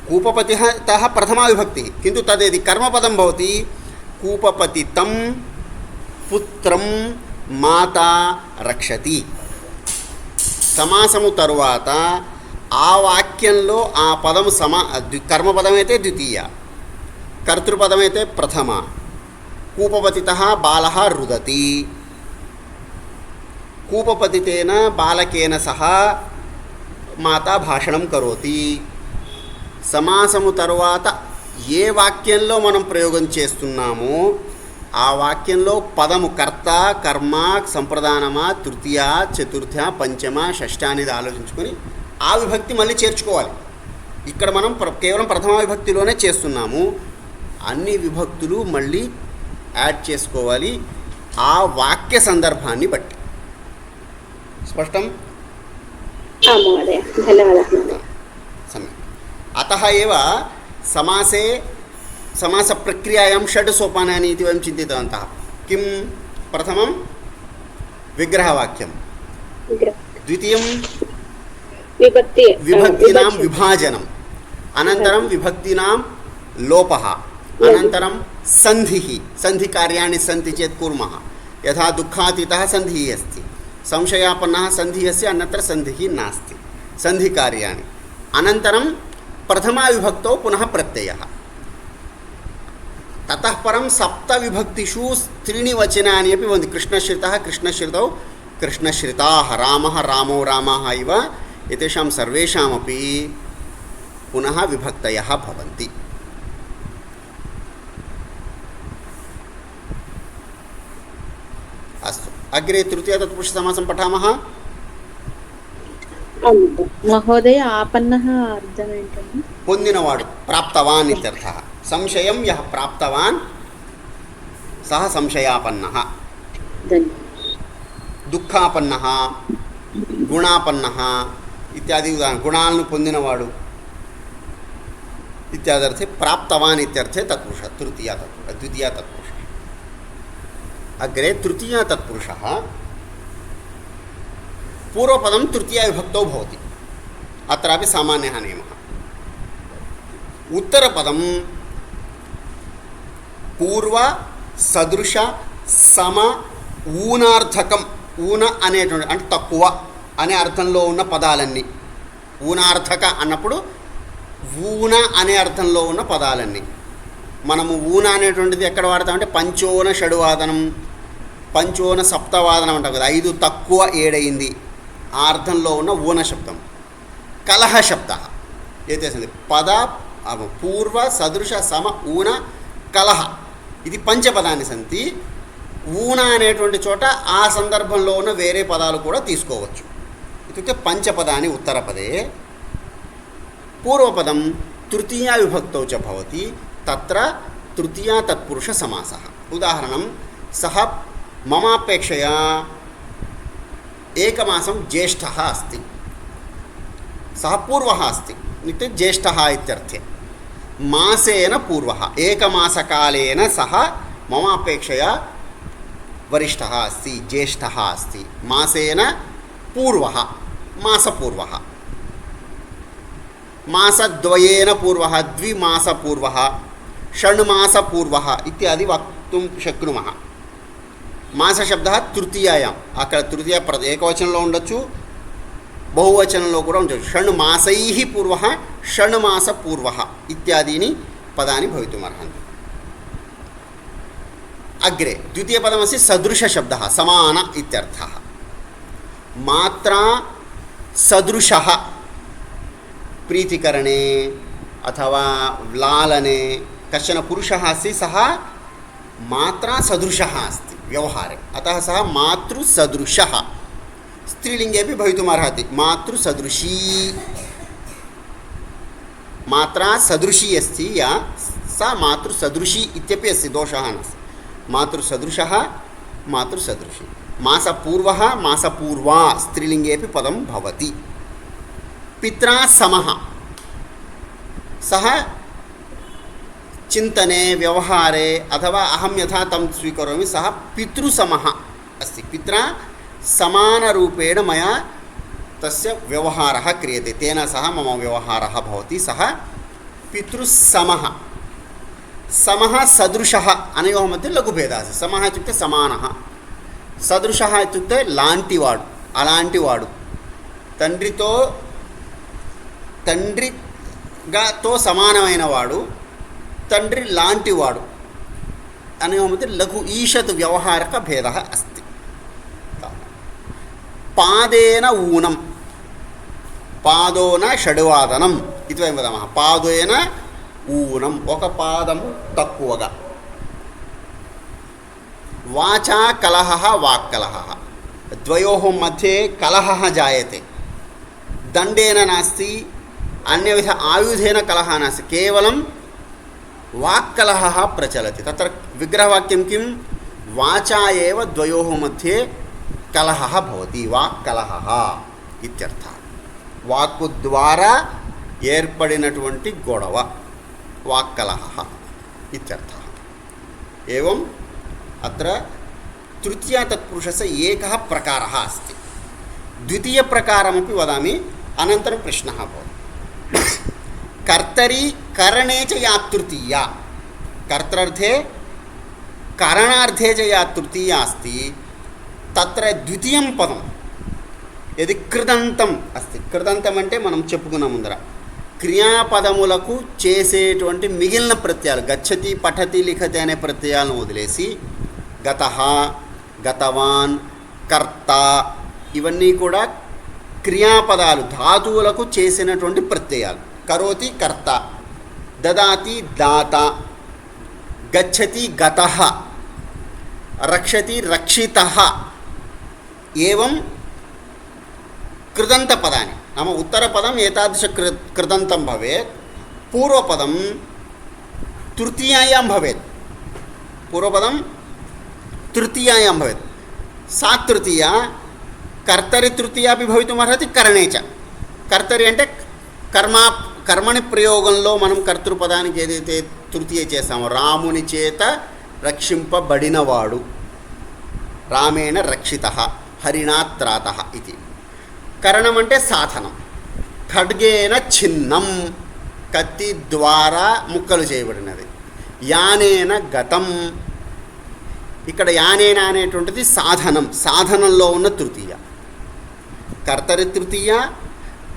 कूपपतितः प्रथमा विभक्तिः, किन्तु तद्यदि कर्मपदं भवति कूपपतितं पुत्रं माता रक्षति. సమాసము తరువాత ఆ వాక్యంలో ఆ పదము కర్మపదమైతే ద్వితీయ, కర్తృపదమైతే ప్రథమ. కూపపతితః బాలः రుదతి. కూపపతితేన బాలకేన సహా మాతా భాషణం కరోతి. సమాసము తరువాత ఏ వాక్యంలో మనం ప్రయోగం చేస్తున్నామో ఆ వాక్యంలో పదము కర్త, కర్మ, సంప్రదానమా, తృతీయ, చతుర్థ, పంచమ, షష్ఠ అనేది ఆలోచించుకొని ఆ విభక్తి మళ్ళీ చేర్చుకోవాలి. ఇక్కడ మనం కేవలం ప్రథమ విభక్తిలోనే చేస్తున్నాము. అన్ని విభక్తులు మళ్ళీ యాడ్ చేసుకోవాలి ఆ వాక్య సందర్భాన్ని బట్టి. స్పష్టం? మहोदय धन्यवादः. सम्यक्. अतः एव समासे समासप्रक्रियायां षड् सोपानानि इति वयं चिन्तितवन्तः. किं? प्रथमं विग्रहवाक्यं, द्वितीयं विभक्तीनां विभाजनम्, अनन्तरं विभक्तीनां लोपः, अनन्तरं सन्धिः. सन्धिकार्याणि सन्ति चेत् कुर्मः. यथा दुःखातीतः सन्धिः अस्ति, संशयापन्नः सन्धिः अस्ति, अन्यत्र सन्धिः नास्ति. सन्धिकार्याणि. अनन्तरं प्रथमाविभक्तौ पुनः प्रत्ययः. ततः परं सप्तविभक्तिषु त्रीणि वचनानि अपि भवन्ति. कृष्णश्रितः, कृष्णश्रितौ, कृष्णश्रिताः, रामः, रामौ, रामाः इव एतेषां सर्वेषामपि पुनः विभक्तयः भवन्ति. अस्तु, अग्रे तृतीय तत्पुरुषसमासं पठामः. महोदय आपन्नः अर्थम् ఏంటండి? పొందినవాడు, ప్రాప్తవాన్ ఇత్యర్థः. సంశయం యః ప్రాప్తవాన్ సహ సంశయాపన్నः. దుఃఖాపన్నः, గుణాపన్నः ఇత్యాది ఉదాహరణ. గుణాలను పొందినవాడు ఇత్యాదర్థే ప్రాప్తవాన్ ఇత్యర్థే తత్పురుష ద్వితీయ తత్పురుష. अग्रे तृतीय तत्पुरुषः पूर्वपदं तृतीया विभक्तौ भवति. अत्रापि सामान्यः नियमः. उत्तरपदं पूर्व सदृश सम ఊనార్థకం. ఊన అనేటువంటి అంటే తక్కువ అనే అర్థంలో ఉన్న పదాలన్నీ. ఊనార్థక అన్నప్పుడు ఊన అనే అర్థంలో ఉన్న పదాలన్నీ. మనము ఊన అనేటువంటిది ఎక్కడ వాడతామంటే పంచోన షడువాదనం, పంచోన సప్తవాదనం అంటాం కదా. 5 తక్కువ 7 అయింది ఆ అర్థంలో ఉన్న ఊన శబ్దం. కలహ శబ్ద ఏతేసింది పద పూర్వ సదృశ సమ ఊన కలహ ఇది పంచపదాన్ని సంతి. ఊన అనేటువంటి చోట ఆ సందర్భంలో ఉన్న వేరే పదాలు కూడా తీసుకోవచ్చు. ఇత్యుక్తే పంచపదాని ఉత్తరపదే. పూర్వపదం తృతీయా విభక్తౌ చ భవతి. తత్ర తృతీయా తత్పురుష సమాసः. ఉదాహరణం సహ మమాపేక్షయా ఏకమాసం జ్యేష్ఠः अस्ति, सः पूर्वः अस्ति इत्युक्ते ज्येष्ठः इत्यर्थे. मासेन पूर्वः, एकमासकालेन सः मम अपेक्षया वरिष्ठः अस्ति, ज्येष्ठः अस्ति. मासेन पूर्वः, मासपूर्वः. मासद्वयेन पूर्वः, द्विमासपूर्वः, षण्मासपूर्वः इत्यादि वक्तुं शक्नुमः. మాసశబ్దः తృతీయాయాం. అక్కడ తృతీయ ఏకవచనంలో ఉండొచ్చు, బహువచనంలో కూడా ఉండొచ్చు. షణ్మాసైః పూర్వः, షణ్మాసపూర్వः ఇత్యాదీని పదాని భవితుమర్హन्ति. అగ్రే ద్వితీయపదమస్తి సదృశశబ్దः, సమాన ఇత్యర్థः. మాత్రా సదృశः ప్రీతికరణే అథవా లాలనే కశ్చన పురుషः अस्ति, सः मात्रा सदृशः अस्ति व्यवहारे. अतः सः मातृसदृशः. स्त्रीलिङ्गेपि भवितुमर्हति. मातृसदृशी, मात्रा सदृशी अस्ति या सा मातृसदृशी इत्यपि अस्ति, दोषः नास्ति. मातृसदृशः, मातृसदृशी. मासपूर्वः, मासपूर्वा स्त्रीलिङ्गेपि पदं भवति. पित्रा समः, सः चिंतने व्यवहारे अथवा अहम यथा तं स्वीकरोमि सः पितृसमः अस्ति. पित्रा समानरूपेण मया तस्य व्यवहारः क्रियते, तेन सह मम व्यवहारः भवति. सः पितृसमः. समः सदृशः अनयोः मध्ये लघुभेदः अस्ति. समः इत्युक्ते समानः, सदृशः इत्युक्ते लांटिवाडु, అలాంటివాడు. తండ్రితో సమానమైన వాడు, తండ్రి లాంటివాడు అనే మధ్య లఘు ఈషత్ వ్యవహారక భేదः अस्ति. पादेन ऊनं पादो न षड्वादनम् इति वयं वदामः पादेन ऊनम् ఒక పాదము తక్కువగా वाचा कलहः वाक्कलहः द्वयोः मध्ये कलहः जायते दण्डेन नास्ति अन्यविध आयुधेन कलहः नास्ति केवलं वाक्कलहः प्रचलति तत्र विग्रहवाक्यं किं वाचा एव द्वयोः मध्ये कलहः भवति वाक्कलहः इत्यर्थः वाक्कु द्वारा ఏర్పడినటువంటి గొడవ వాక్కలహः इत्यर्थः एवं अत्र तृतीया तत्पुरुषस्य एकः प्रकारः अस्ति द्वितीयप्रकारमपि वदामि अनन्तरं प्रश्नः भवति कर्तरि करणे च या तृतीया कर्तृर्थे करणार्थे च या तृतीया अस्ति तत्र द्वितीयं पदं यदि कृदन्तम् अस्ति कृदन्तम् అంటే మనం చెప్పుకున్న ముందర క్రియాపదములకు చేసేటువంటి మిగిలిన ప్రత్యయాలు గచ్చతి పఠతి లిఖతి అనే ప్రత్యయాలను వదిలేసి గతః గతవాన్ కర్త ఇవన్నీ కూడా క్రియాపదాలు ధాతువులకు చేసినటువంటి ప్రత్యయాలు కరోతి కర్త దదాతి దాత గచ్చతి గతః రక్షతి రక్షితః ఏవం कृदन्तपदानि नाम उत्तरपदम् एतादृश कृदन्तं भवेत् पूर्वपदं तृतीयायां भवेत् पूर्वपदं तृतीयायां भवेत् सा तृतीया कर्तरि तृतीया अपि भवितुमर्हति करणे च कर्तरि అంటే కర్మని ప్రయోగంలో మనం కర్తృపదానికి ఏదైతే తృతీయ చేస్తామో రాముని చేత రక్షింపబడినవాడు రామేణ రక్షితః హరిణా త్రాతః ఇది కరణం అంటే సాధనం ఖడ్గేన ఛిన్నం కత్తి ద్వారా ముక్కలు చేయబడినది యానేన గతం ఇక్కడ యానేన అనేటువంటిది సాధనం సాధనంలో ఉన్న తృతీయ కర్తరి తృతీయ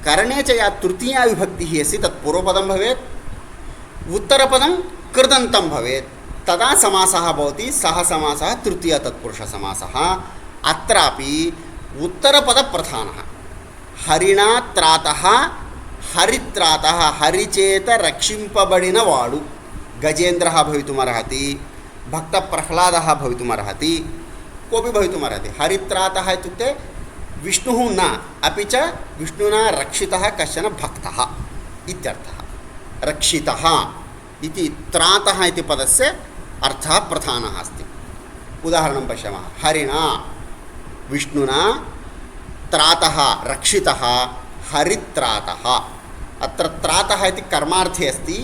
కరణే చ యా తృతీయా విభక్తి అస్తి తత్ పూర్వపదం భవేత్ ఉత్తరపదం కృదంతం భవేత్ తదా సమాసः భవతి సహ సమాసः తృతీయ తత్పురుష సమాసः అత్రాపి ఉత్తరపద ప్రధానः హరిణా త్రాతః హరిత్రాతః హరిచేత రక్షింపబడినవాడు గజేంద్రः భవితుమర్హతి భక్త ప్రహ్లాదः భవితుమర్హతి కోపి భవితుమర్హతి హరిత్రాతः ఇత్యుక్తే విష్ణుः न अपि च विष्णुना रक्षितः कश्चन भक्तः इत्यर्थः रक्षितः इति त्रातः इति पदस्य अर्थः प्रधानः अस्ति उदाहरणं पश्यामः हरिणा विष्णुना त्रातः रक्षितः हरित्रातः अत्र त्रातः इति कर्मार्थे अस्ति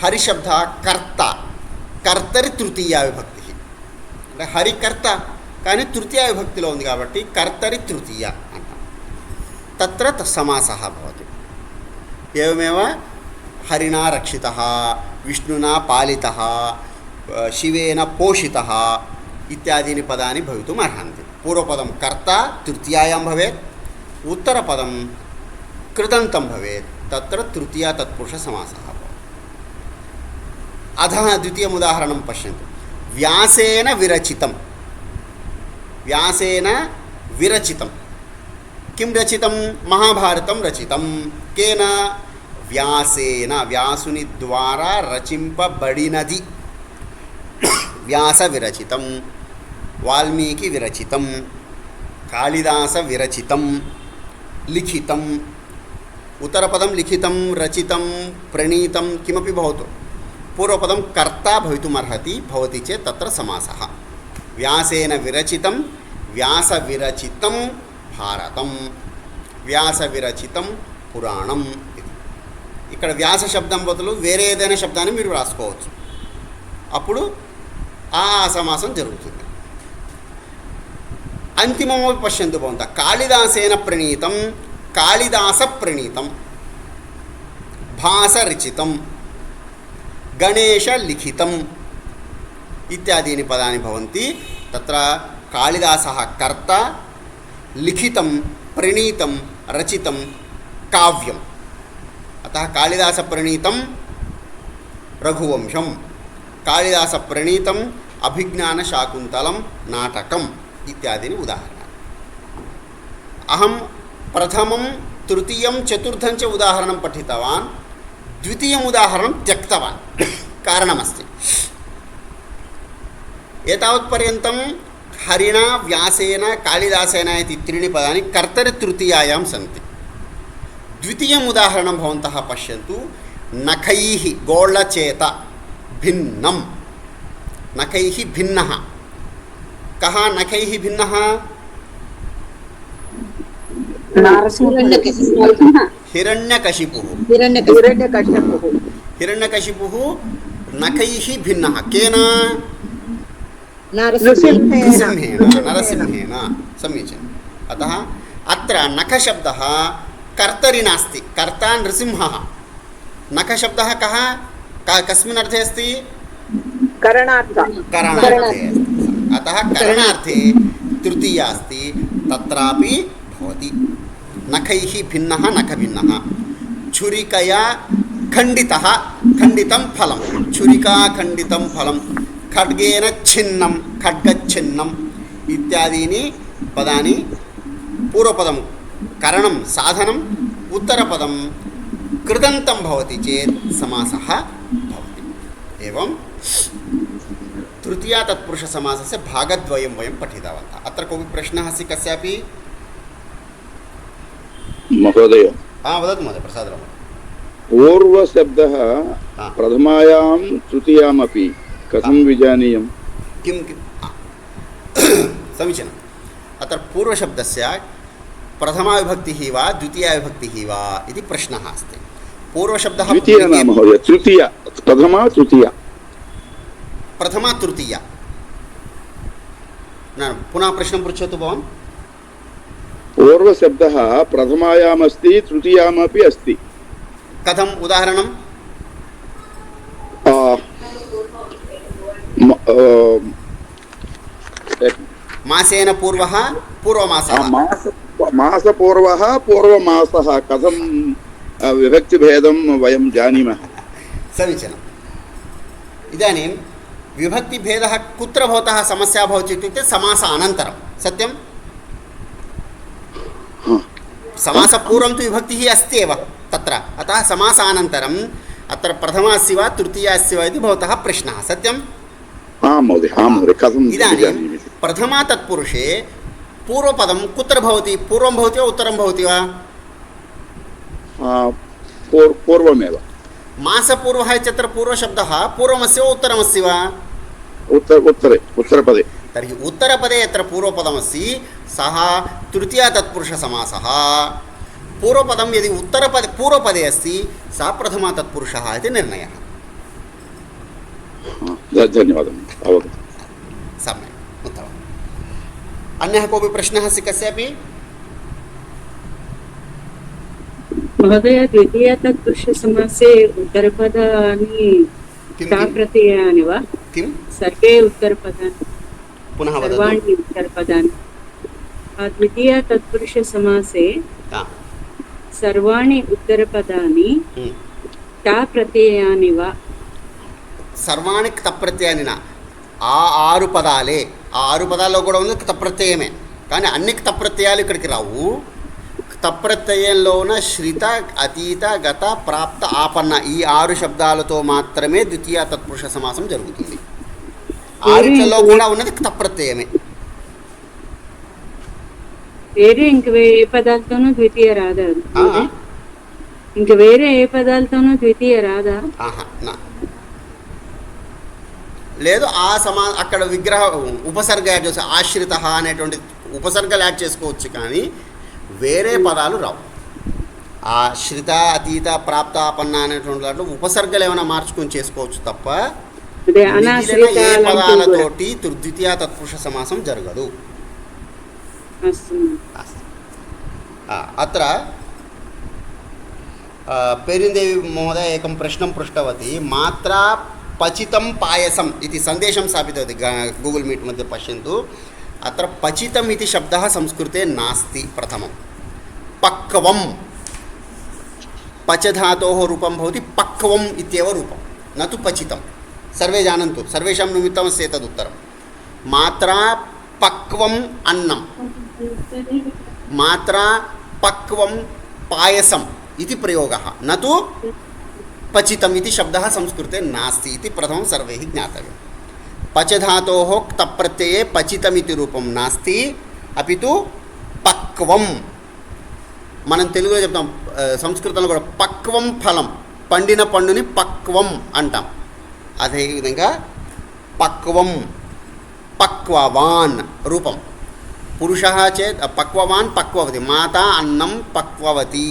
हरिशब्दः कर्ता कर्तरि तृतीया विभक्तिः అంటే హరికర్త కానీ తృతీయ విభక్తిలో ఉంది కాబట్టి కర్తరి తృతీయ అంటాం తత్ర సమాసः భవతి ఏవమేవ హరిణా రక్షితः విష్ణునా పాలితः శివేన పోషితः ఇత్యాదీని పదాని భవితుం అర్హంతి పూర్వపదం కర్త తృతీయాయాం భవేత్ उत्तरपदं कृदन्तं भवेत् तत्र तृतीया तत्पुरुष समासः भवति अधः द्वितीयम् उदाहरणं पश्यन्तु व्यासेन विरचितं व्यासेन विरचितं किं रचितं महाभारतं रचितं केन व्यासेन व्यासुनि द्वारा रचिंपबडिनदि व्यास विरचितं वाल्मीकि विरचितं कालिदास विरचितं लिखितं उत्तरपदं लिखितं रचितं प्रणीतं किमपि भवतु पूर्वपदं कर्ता भवितुमर्हति भवति चेत् तत्र समासः व्यासेन विरचितं व्यासविरचितं भारतं व्यासविरचितं पुराणं ఇక్కడ వ్యాస శబ్దం బదులు వేరే ఏదైనా శబ్దాన్ని మీరు రాసుకోవచ్చు అప్పుడు ఆ సమాసం జరుగుతుంది అంతిమమపి పశ్యంతు భవంతః కాళిదాసేన ప్రణీతం కాళిదాస ప్రణీతం భాసరచితం గణేశ లిఖితం ఇత్యాదీని పదాని భవంతి తత్ర కాళిదాసः కర్త లిఖితం ప్రణీతం రచితం కావ్యం अतः कालिदास प्रणीतं रघुवंशं कालिदास प्रणीतं अभिज्ञान शाकुन्तलं नाटकम् इत्यादीनि उदाहरणानि अहं प्रथमं तृतीयं चतुर्थं च उदाहरणं पठितवान्, द्वितीयम् उदाहरणं त्यक्तवान्। कारणमस्ति। एतावत्पर्यन्तं हरिणा, व्यासेन, कालिदासेन इति त्रीणि पदानि कर्तरितृतीयायां सन्ति। द्वितीयम् उदाहरणं भवन्तः पश्यन्तु। नखैः गोळचेत भिन्नं, नखैः भिन्नः। कः नखैः भिन्नः? हिरण्यकशिपुः। हिरण्यकशिपुः नखैः भिन्नः। केन? नरसिंहेन। समीचीनम्। अतः अत्र नखशब्दः कर्तरि नास्ति, कर्ता नृसिंहः। नखशब्दः कः? कस्मिन् अर्थे अस्ति? करणार्थे अस्ति। अतः करणार्थे तृतीया अस्ति, तत्रापि भवति। नखैः भिन्नः, नखभिन्नः। छुरिकया खण्डितः, खण्डितं फलं। छुरिका खण्डितं फलं। खड्गेन छिन्नं, खड्गच्छिन्नम् इत्यादीनि पदानि पूर्वपदं करणं साधनम्, उत्तरपदं कृदन्तं भवति चेत् समासः भवति। एवं तृतीया तत्पुरुषसमासस्य भागद्वयं वयं पठितवन्तः। अत्र कोऽपि प्रश्नः अस्ति कस्यापि? महोदय, वदतु महोदय। प्रसादराव। पूर्वशब्दः प्रथमायां तृतीयामपि कथं विजानीयं? किं समीचीनम्। अत्र पूर्वशब्दस्य प्रथमाविभक्तिः वा द्वितीयाविभक्तिः वा इति प्रश्नः अस्ति। पूर्वशब्दः द्वितीया न महोदय, तृतीया। प्रथमा तृतीया। प्रथमा तृतीया। न, पुनः प्रश्नं पृच्छतु भवान्। पूर्वशब्दः प्रथमायामस्ति, तृतीयामपि अस्ति। कथम्? उदाहरणं? मासेन पूर्वः पूर्वमासः। मासपूर्वः पूर्वमासः। कथं विभक्तिभेदं वयं जानीमः? समीचीनम्। इदानीं विभक्तिभेदः कुत्र भवतः समस्या भवति इत्युक्ते समासानन्तरं। सत्यं? समासपूर्वं तु विभक्तिः अस्ति एव तत्र। अतः समासानन्तरम् अत्र प्रथमा अस्ति वा तृतीया अस्ति वा इति भवतः प्रश्नः। सत्यं? आं महोदय, आं महोदय। कथं? इदानीं प्रथमा तत्पुरुषे पूर्वपदं कुत्र भवति? पूर्वं भवति वा उत्तरं भवति वा? पूर्वमेव। मासपूर्वः इत्यत्र पूर्वशब्दः पूर्वमस्ति वा उत्तरमस्ति वा? उत्तरपदे। तर्हि उत्तरपदे यत्र पूर्वपदमस्ति सः तृतीया तत्पुरुषसमासः। पूर्वपदं यदि उत्तरपदे पूर्वपदे अस्ति सः प्रथमा तत्पुरुषः इति निर्णयः। धन्यवादः। अवगतम्। सम्यक्, उत्तमम्। अन्यः कोऽपि प्रश्नः अस्ति कस्यापि? महोदय, द्वितीया तत्पुरुषसमासे उत्तरपदानि प्रत्ययानि वा? किं? सर्वे उत्तरपदानि। पुनः वदतु। सर्वाणि उत्तरपदानि। द्वितीया तत्पुरुषसमासे सर्वाणि उत्तरपदानि प्रत्ययानि वा? సర్వాణి క్తప్రత్యయాన్ని ఆ 6 పదాలే. ఆ 6 పదాల్లో కూడా ఉంది క్తప్రత్యయమే. కానీ అన్ని క్తప్రత్యయాలు ఇక్కడికి రావు. క్తప్రత్యయంలోన శ్రిత, అతీత, గత, ప్రాప్త, ఆపన్న ఈ 6 శబ్దాలతో మాత్రమే ద్వితీయ తత్పురుష సమాసం జరుగుతుంది. 6లో కూడా ఉన్నది క్తప్రత్యయమే. వేరే ఇంక ఏ పదాలతోనూ ద్వితీయ రాదా? ఇంక వేరే ఏ పదాలతోనూ ద్వితీయ రాదా? లేదు. ఆ అక్కడ విగ్రహ ఉపసర్గ యాడ్ చేసి ఆశ్రిత అనేటువంటి ఉపసర్గలు యాడ్ చేసుకోవచ్చు, కానీ వేరే పదాలు రావు. ఆశ్రిత, అతీత, ప్రాప్త, ఆపన్న అనేటువంటి దాంట్లో ఉపసర్గలు ఏమైనా మార్చుకొని చేసుకోవచ్చు తప్ప ఏ పదాలతోటి ద్వితీయ తత్పురుష సమాసం జరగదు. अत्र पेरिन्देवी महोदय एकं प्रश्नं पृष्टवती. मात्रा पचितं पायसम् इति सन्देशं स्थापितवती गूगल् मीट् मध्ये पश्यन्तु. अत्र पचितम् इति शब्दः संस्कृते नास्ति. प्रथमं पक्वं, पचधातोः रूपं भवति पक्वम् इत्येव रूपं, न तु पचितं. सर्वे जानन्तु, सर्वेषां निमित्तमस्ति एतदुत्तरं. मात्रा पक्वम् अन्नं मात्रा पक्वं पायसम् इति प्रयोगः न तु पचितम् इति शब्दः संस्कृते नास्ति इति प्रथमं सर्वैः ज्ञातव्यं। पचधातोः क्तप्रत्यये पचितमिति रूपं नास्ति, अपि तु पक्वं। మనం తెలుగులో చెప్తాం, సంస్కృతంలో కూడా పక్వం ఫలం, పండిన పండుని పక్వం అంటాం. అదేవిధంగా పక్వం, పక్వవాన్ రూపం. పురుషः చేత్ పక్వవాన్ పక్వవతి, మాతా అన్నం పక్వవతి,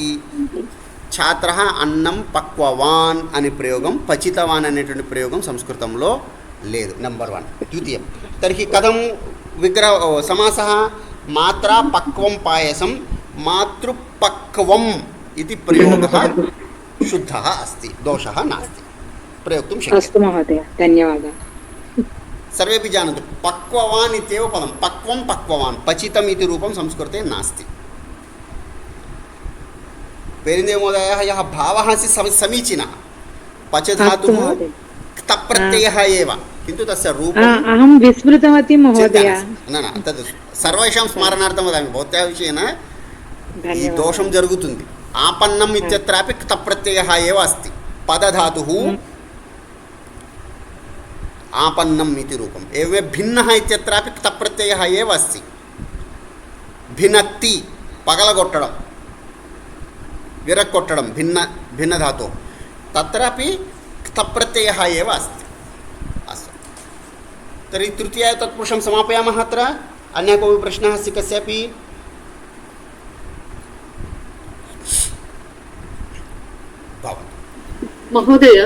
ఛాత్రः అన్నం పక్వవాన్ అనే ప్రయోగం, పచితవాన్ అనేటువంటి ప్రయోగం సంస్కృతంలో లేదు. నెంబర్ 1. ద్వితీయం తర్హి కథం విగ్రహ సమాసः మాత్రా పక్వం పాయసం మాతృపక్వం ఇది ప్రయోగः शुद्धः अस्ति, दोषः नास्ति, प्रयोक्तुं शक्यते. अस्तु महोदय, धन्यवादः. सर्वेपि जानन्तु पक्ववान् इत्येव पदं, पक्वं पक्ववान्, पचितम् इति रूपं संस्कृते नास्ति. पेरिन्दे महोदयः यः भावः अस्ति समीचीनः, पचधातुः क्तप्रत्ययः एव, किन्तु तस्य रूपम् अहं विस्मृतवती महोदय. न तद् सर्वेषां स्मरणार्थं वदामि, भवत्याः विषयेन ఈ దోషం జరుగుతుంది. ఆపన్నం ఇత్యత్రాపి క్తప్రత్యయः एव अस्ति, पदधातुः आपन्नम् इति रूपम्. एवमेव भिन्नः इत्यत्रापि क्तप्रत्ययः एव अस्ति. भिनत्ति पगलगొట్టడం, विरक्కొట్టడం, भिन्नधातुः, तत्रापि क्तप्रत्ययः एव अस्ति. अस्तु, तर्हि तृतीया तत्पुरुषं समापयामः. अत्र अन्यः कोऽपि प्रश्नः अस्ति कस्यापि? महोदय,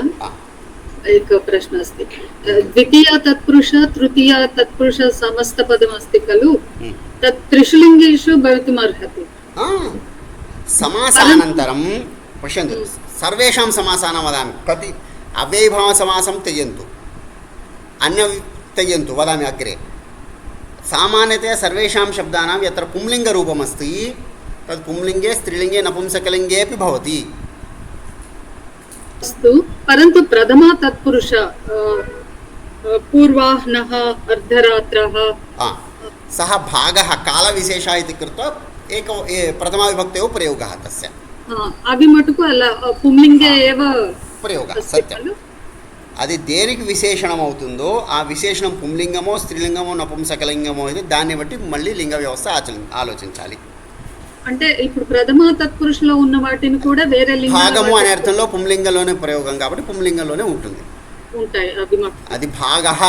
एक प्रश्न अस्ति. द्वितीया तत्पुरुष तृतीया तत्पुरुष समस्तपदमस्ति खलु, तत् त्रिषुलिङ्गेषु भवितुमर्हति. समासानन्तरं पश्यन्तु, सर्वेषां समासानां वदामि. कति अव्ययीभावसमासं त्यजन्तु, अन्य त्यजन्तु, वदामि अग्रे. सामान्यतया सर्वेषां शब्दानां यत्र पुंलिङ्गरूपमस्ति तत् पुंलिङ्गे, स्त्रीलिङ्गे, नपुंसकलिङ्गे अपि भवति. अस्तु, परन्तु प्रथमा तत्पुरुष पूर्वाह्नः, अर्धरात्रः, सः भागः कालविशेषः इति कृत्वा प्रथमाविभक्तयोः प्रयोगः तस्य. अभि मटुकु अल पुंलिङ्गे एव प्रयोगः. सत्यं. అది దేనికి విశేషణం అవుతుందో ఆ విశేషణం పుంలింగమో, స్త్రీలింగమో, నపుంసకలింగమో అయితే దాన్ని బట్టి మళ్ళీ లింగ వ్యవస్థ ఆలోచించాలి. అంటే ఇప్పుడు ప్రథమ తత్పురుషులో ఉన్న వాటిని కూడా వేరే లింగ భాగము అనే అర్థంలో పుంలింగంలోనే ప్రయోగం కాబట్టి పుంలింగంలోనే ఉంటుంది. ఉంటాయి. అది భాగః,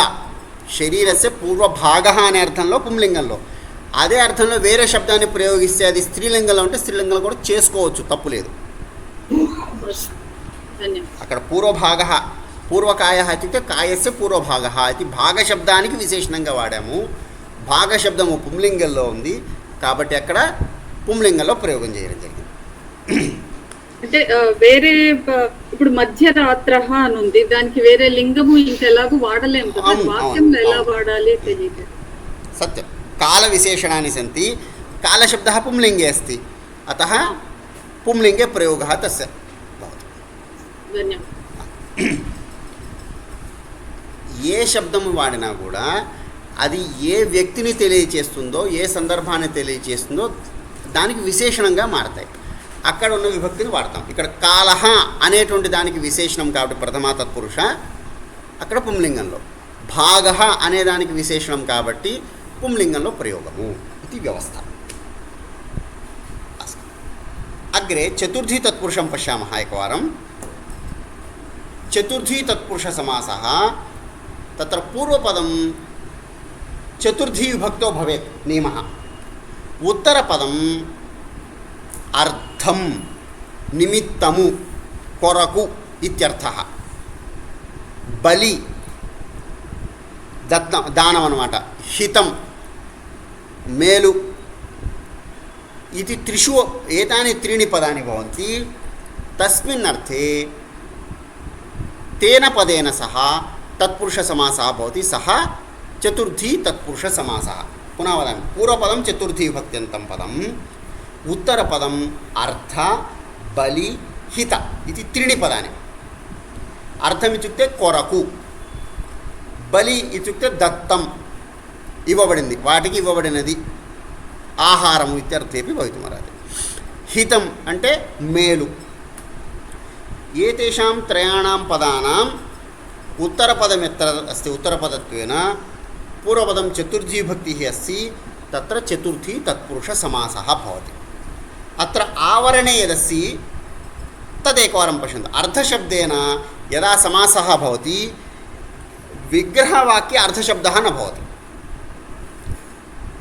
శరీరస్య పూర్వభాగः అనే అర్థంలో పుంలింగంలో. అదే అర్థంలో వేరే శబ్దాన్ని ప్రయోగిస్తే అది స్త్రీలింగంలో ఉంటే స్త్రీలింగంలో కూడా చేసుకోవచ్చు, తప్పులేదు. అక్కడ పూర్వభాగः, పూర్వకాయः ఇత్యుక్తే కాయస్య పూర్వభాగः ఇది భాగశబ్దానికి విశేషణంగా వాడాము. భాగశబ్దము పుంలింగంలో ఉంది కాబట్టి అక్కడ పుంలింగంలో ప్రయోగం చేయడం జరిగింది. అంటే వేరే ఇప్పుడు మధ్యరాత్రః అని ఉంది, దానికి వేరే లింగము ఇంకెలాగూ వాడలేము కదా, వాక్యంలో ఎలా వాడాలి తెలియదు. సత్యం. కాలవిశేషణాని సంతి, కాలశబ్దः పుంలింగే अस्ति, अतः పుంలింగే ప్రయోగः తస్య భవతి. ధన్యవాదాలు. ఏ శబ్దము వాడినా కూడా అది ఏ వ్యక్తిని తెలియచేస్తుందో, ఏ సందర్భాన్ని తెలియచేస్తుందో దానికి విశేషణంగా మారతాయి. అక్కడ ఉన్న విభక్తిని వాడతాం. ఇక్కడ కాలహ అనేటువంటి దానికి విశేషణం కాబట్టి ప్రథమా తత్పురుష, అక్కడ పుంలింగంలో. భాగః అనే దానికి విశేషణం కాబట్టి పుంలింగంలో ప్రయోగము. ఇది వ్యవస్థ. అగ్రే చతుర్థీ తత్పురుషం పశ్యామः एकवारं. చతుర్థీ తత్పురుష సమాసः తత్ర పూర్వపదం చతుర్థీ విభక్తో భవేత్ నియమः. ఉత్తరపదం అర్థం, నిమిత్తము, కొరకు ఇత్యర్థः. బలి దానం అన్నమాట, హితం మేలు. ఇది త్రిషు ఏతాని త్రీణి పదాని భవంతి. తస్మిన్ అర్థే తేన పదేన సహ తత్పురుష సమాసः భవతి. సహ చతుర్థీ తత్పురుష సమాసः. పునః వదామి. పూర్వపదం చతుర్థీ విభక్త్యంతం పదం, ఉత్తరపదం అర్థ, బలి, హిత. ఇది త్రీణి పదాని. అర్థం ఇత్యుక్తే కొరకు, బలి ఇత్యుక్తే దత్తం, ఇవ్వబడింది, వాటికి ఇవ్వబడినది ఆహారము ఇత్యర్థేపి భవితుమర్హతి. హితం అంటే మేలు. ఏతేషాం త్రయాణాం పదానాం उत्तरपदम् यत्र अस्ति उत्तरपदत्वेन पूर्वपदं चतुर्थी विभक्तिः अस्ति तत्र चतुर्थी तत्पुरुषसमासः भवति. अत्र आवरणे यदस्ति तदेकवारं पश्यन्तु. अर्थशब्देन यदा समासः भवति विग्रहवाक्ये अर्थशब्दः न भवति.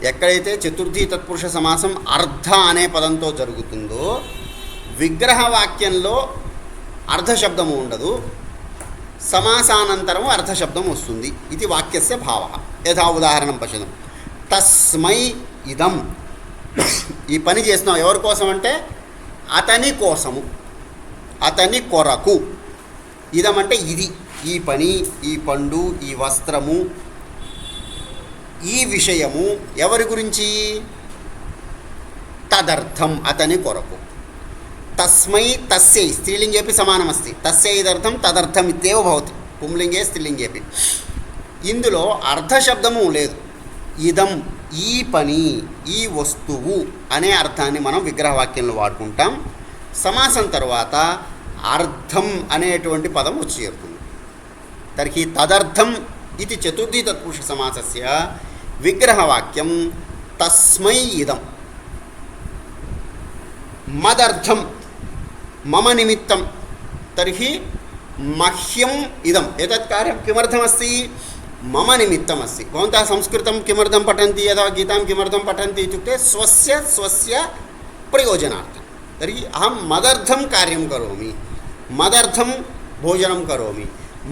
ఎక్కడైతే చతుర్థీ తత్పురుష సమాసం అర్ధ అనే పదంతో జరుగుతుందో విగ్రహవాక్యంలో అర్ధశబ్దము ఉండదు, సమాసానంతరం అర్థశబ్దం వస్తుంది. ఇది వాక్యస్య భావः. యథా ఉదాహరణం పశ్యదాం. తస్మై ఇదం, ఈ పని చేస్తున్నాం ఎవరి కోసం అంటే అతని కోసము, అతని కొరకు. ఇదం అంటే ఇది, ఈ పని, ఈ పండు, ఈ వస్త్రము, ఈ విషయము ఎవరి గురించి? తదర్థం, అతని కొరకు. తస్మై తస్యై స్త్రీలింగేపి సమానమస్తి. తస్యై ఇదర్థం తదర్థం ఇత్యేవ భవతి పుంలింగే స్త్రీలింగేపి. ఇందులో అర్థశబ్దము లేదు. ఇదం ఈ పని, ఈ వస్తువు అనే అర్థాన్ని మనం విగ్రహవాక్యంలో వాడుకుంటాం. సమాసం తర్వాత అర్థం అనేటువంటి పదం వచ్చి చేరుతుంది. తర్హి తదర్థం ఇది చతుర్థీ తత్పురుష సమాసస్య విగ్రహవాక్యం తస్మై ఇదం. మదర్థం మమ నిమిత్తం తర్హి మహ్యం ఇదం. एतत् कार्यं किमर्थमस्ति? मम निमित्तमस्ति. भवन्तः संस्कृतं किमर्थं पठन्ति अथवा गीतां किमर्थं पठन्ति इत्युक्ते स्वस्य प्रयोजनार्थं. तर्हि अहं मदर्थं कार्यं करोमि, मदर्थं भोजनं करोमि,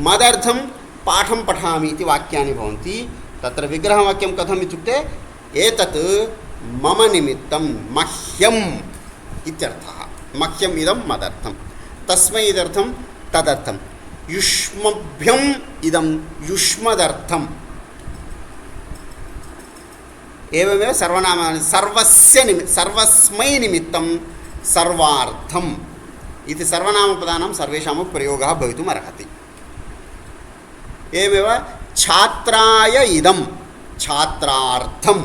मदर्थं पाठं पठामि इति वाक्यानि भवन्ति. तत्र विग्रहवाक्यं कथम् इत्युक्ते एतत् मम निमित्तं मह्यम् इत्यर्थः. मह्यम् इदं मदर्थं, तस्मै इदर्थं तदर्थं, युष्मभ्यम् इदं युष्मदर्थम्. एवमेव सर्वनामानि सर्वस्मै निमित्तं सर्वार्थम् इति सर्वनामपदानां सर्वेषां प्रयोगः भवितुम् अर्हति. एवमेव छात्राय इदं छात्रार्थम्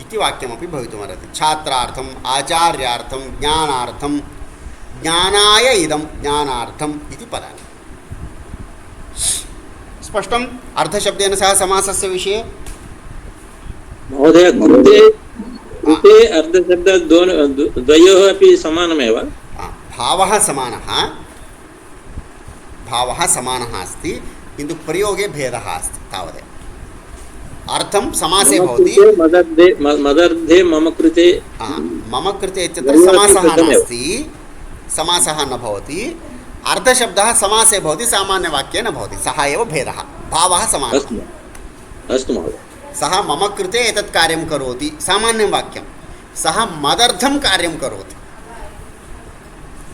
इति वाक्यमपि भवितुमर्हति. छात्रार्थम्, आचार्यार्थं, ज्ञानार्थं, ज्ञानाय इदं ज्ञानार्थम् इति पदानि. स्पष्टम्? अर्थशब्देन सह समासस्य विषये महोदय कृते अर्धशब्दद्वयोः अपि समानमेव. भावः समानः अस्ति, किन्तु प्रयोगे भेदः अस्ति तावदेव. अर्थं समासे भवति. मदर्थे मम कृते, मम कृते इत्यत्र समासः नास्ति, समासः न भवति. अर्थशब्दः समासे भवति, सामान्यवाक्ये न भवति. सः एव भेदः. भावः समानः. अस्तु महोदय. सः मम कृते एतत् कार्यं करोति सामान्यं वाक्यं, सः मदर्थं कार्यं करोति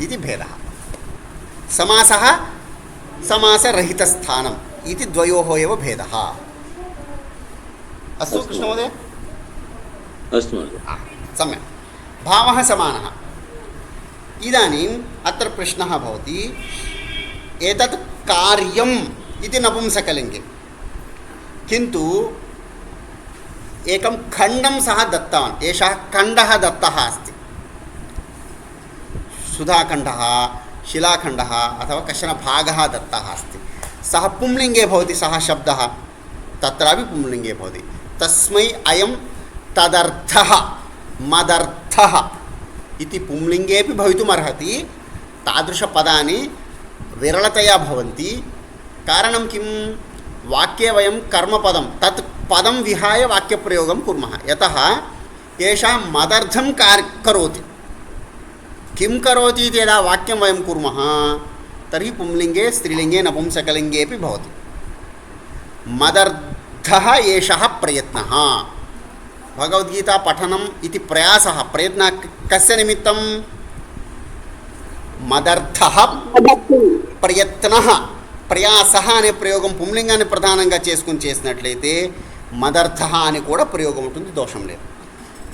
इति भेदः. समासः समासरहितस्थानम् इति द्वयोः एव भेदः. अस्तु कृष्णमहोदय? अस्तु महोदय. सम्यक्. भावः समानः. इदानीम् अत्र प्रश्नः भवति, एतत् कार्यम् इति नपुंसकलिङ्गे, किन्तु एकं खण्डं सः दत्तवान्. एषः खण्डः दत्तः अस्ति. सुधाखण्डः, शिलाखण्डः अथवा कश्चन भागः दत्तः अस्ति. सः पुंलिङ्गे भवति. सः शब्दः तत्रापि पुंलिङ्गे भवति. तस्मै अयं तदर्थः मदर्थः इति पुंलिङ्गेपि भवितुमर्हति. तादृशपदानि विरलतया भवन्ति. कारणं किं? वाक्ये वयं कर्मपदं तत् पदं विहाय वाक्यप्रयोगं कुर्मः. यतः एषः मदर्थं करोति. किं करोति इति यदा वाक्यं वयं कुर्मः तर्हि पुंलिङ्गे, स्त्रीलिङ्गे, नपुंसकलिङ्गेपि भवति. मदर्थः एषः प्रयत्नः. भगवद्गीता पठनम् इति प्रयासः, प्रयत्नः कस्य निमित्तं? मदर्थः प्रयत्नः. ప్రయాసः అనే ప్రయోగం పుంలింగాన్ని ప్రధానంగా చేసుకుని చేసినట్లయితే మదర్థः అని కూడా ప్రయోగం ఉంటుంది, దోషం లేదు.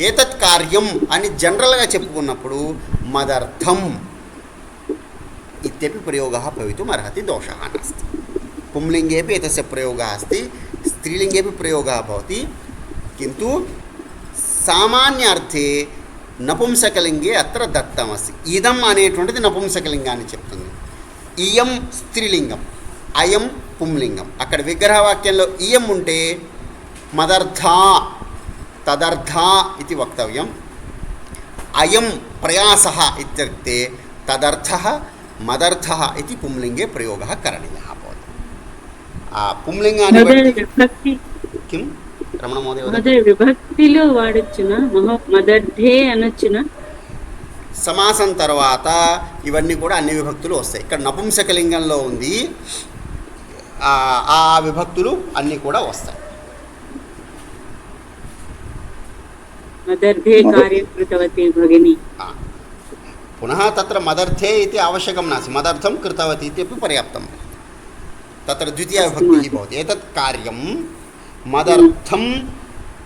ఏతత్ కార్యం అని జనరల్గా చెప్పుకున్నప్పుడు మదర్థం इत्यपि प्रयोगः भवितुम् अर्हति, दोषः नास्ति. पुंलिङ्गेपि एतस्य प्रयोगः अस्ति, स्त्रीलिङ्गेपि प्रयोगः भवति. किन्तु సామాన్యార్థే నపుంసకలింగే అత్ర దత్తమస్తి. ఇదం అనేటువంటిది నపుంసకలింగాన్ని చెప్తుంది. ఇయం స్త్రీలింగం, అయం పుంలింగం. అక్కడ విగ్రహవాక్యంలో ఇయం ఉంటే మదర్థా తదర్థా ఇది వక్తవ్యం. అయం ప్రయాసः ఇత్యుక్తే తదర్థः మదర్థः ఇది పుంలింగే ప్రయోగः కరణీయः భవति. ఆ పుంలింగాన్ని విభక్తి కిం రమణ మహోదయ మహోదయ విభక్తిలో వాడొచ్చునా? మదర్థే అనొచ్చునా? సమాసం తర్వాత ఇవన్నీ కూడా అన్ని విభక్తులు వస్తాయి. ఇక్కడ నపుంసకలింగంలో ఉంది, ఆ విభక్తులు అన్నీ కూడా వస్తాయి. మదర్థే కార్యం కృతవతి భగిని. పునః తత్ర మదర్థే ఇది आवश्यकं नास्ति, मदर्थं कृतवती इत्यपि पर्याप्तं. तत्र द्वितीया विभक्तिः भवति. एतत् कार्यं मदर्थं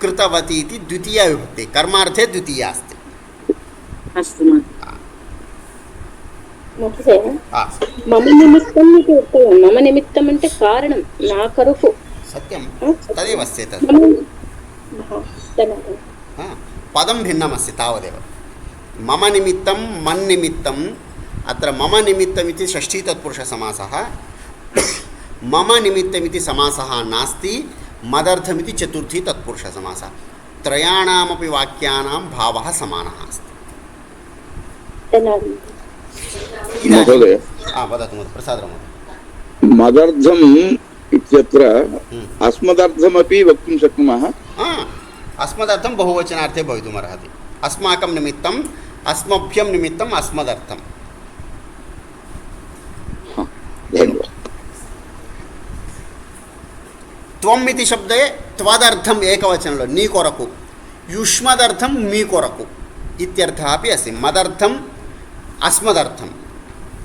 कृतवती इति द्वितीया विभक्तिः, कर्मार्थे द्वितीया अस्ति. अस्तु మహోదయ మమ నిమిత్తం ఇది ఉత్తమం. మమ నిమిత్తం అంటే కారణం, నా కొరకు. सत्यं तदेव अस्ति. तत् पदं भिन्नमस्ति तावदेव. मम निमित्तं मन्निमित्तम्, अत्र मम निमित्तमिति षष्ठी तत्पुरुषसमासः, मम निमित्तमिति समासः नास्ति, मदर्थमिति चतुर्थी तत्पुरुषसमासः. त्रयाणामपि वाक्यानां भावः समानः अस्ति. महोदय वदतु प्रसादः. मदर्थम् इत्यत्र अस्मदर्थमपि वक्तुं शक्नुमः. अस्मदर्थं बहुवचनार्थे भवितुमर्हति. अस्माकं निमित्तम्, अस्मभ्यं निमित्तम्, अस्मदर्थं. धन्यवादः. त्वम् इति शब्दे त्वदर्थम् एकवचनलो नी कोरकु, युष्मदर्थं मी कोरकु इत्यर्थः अपि अस्ति. मदर्थम् अस्मदर्थं,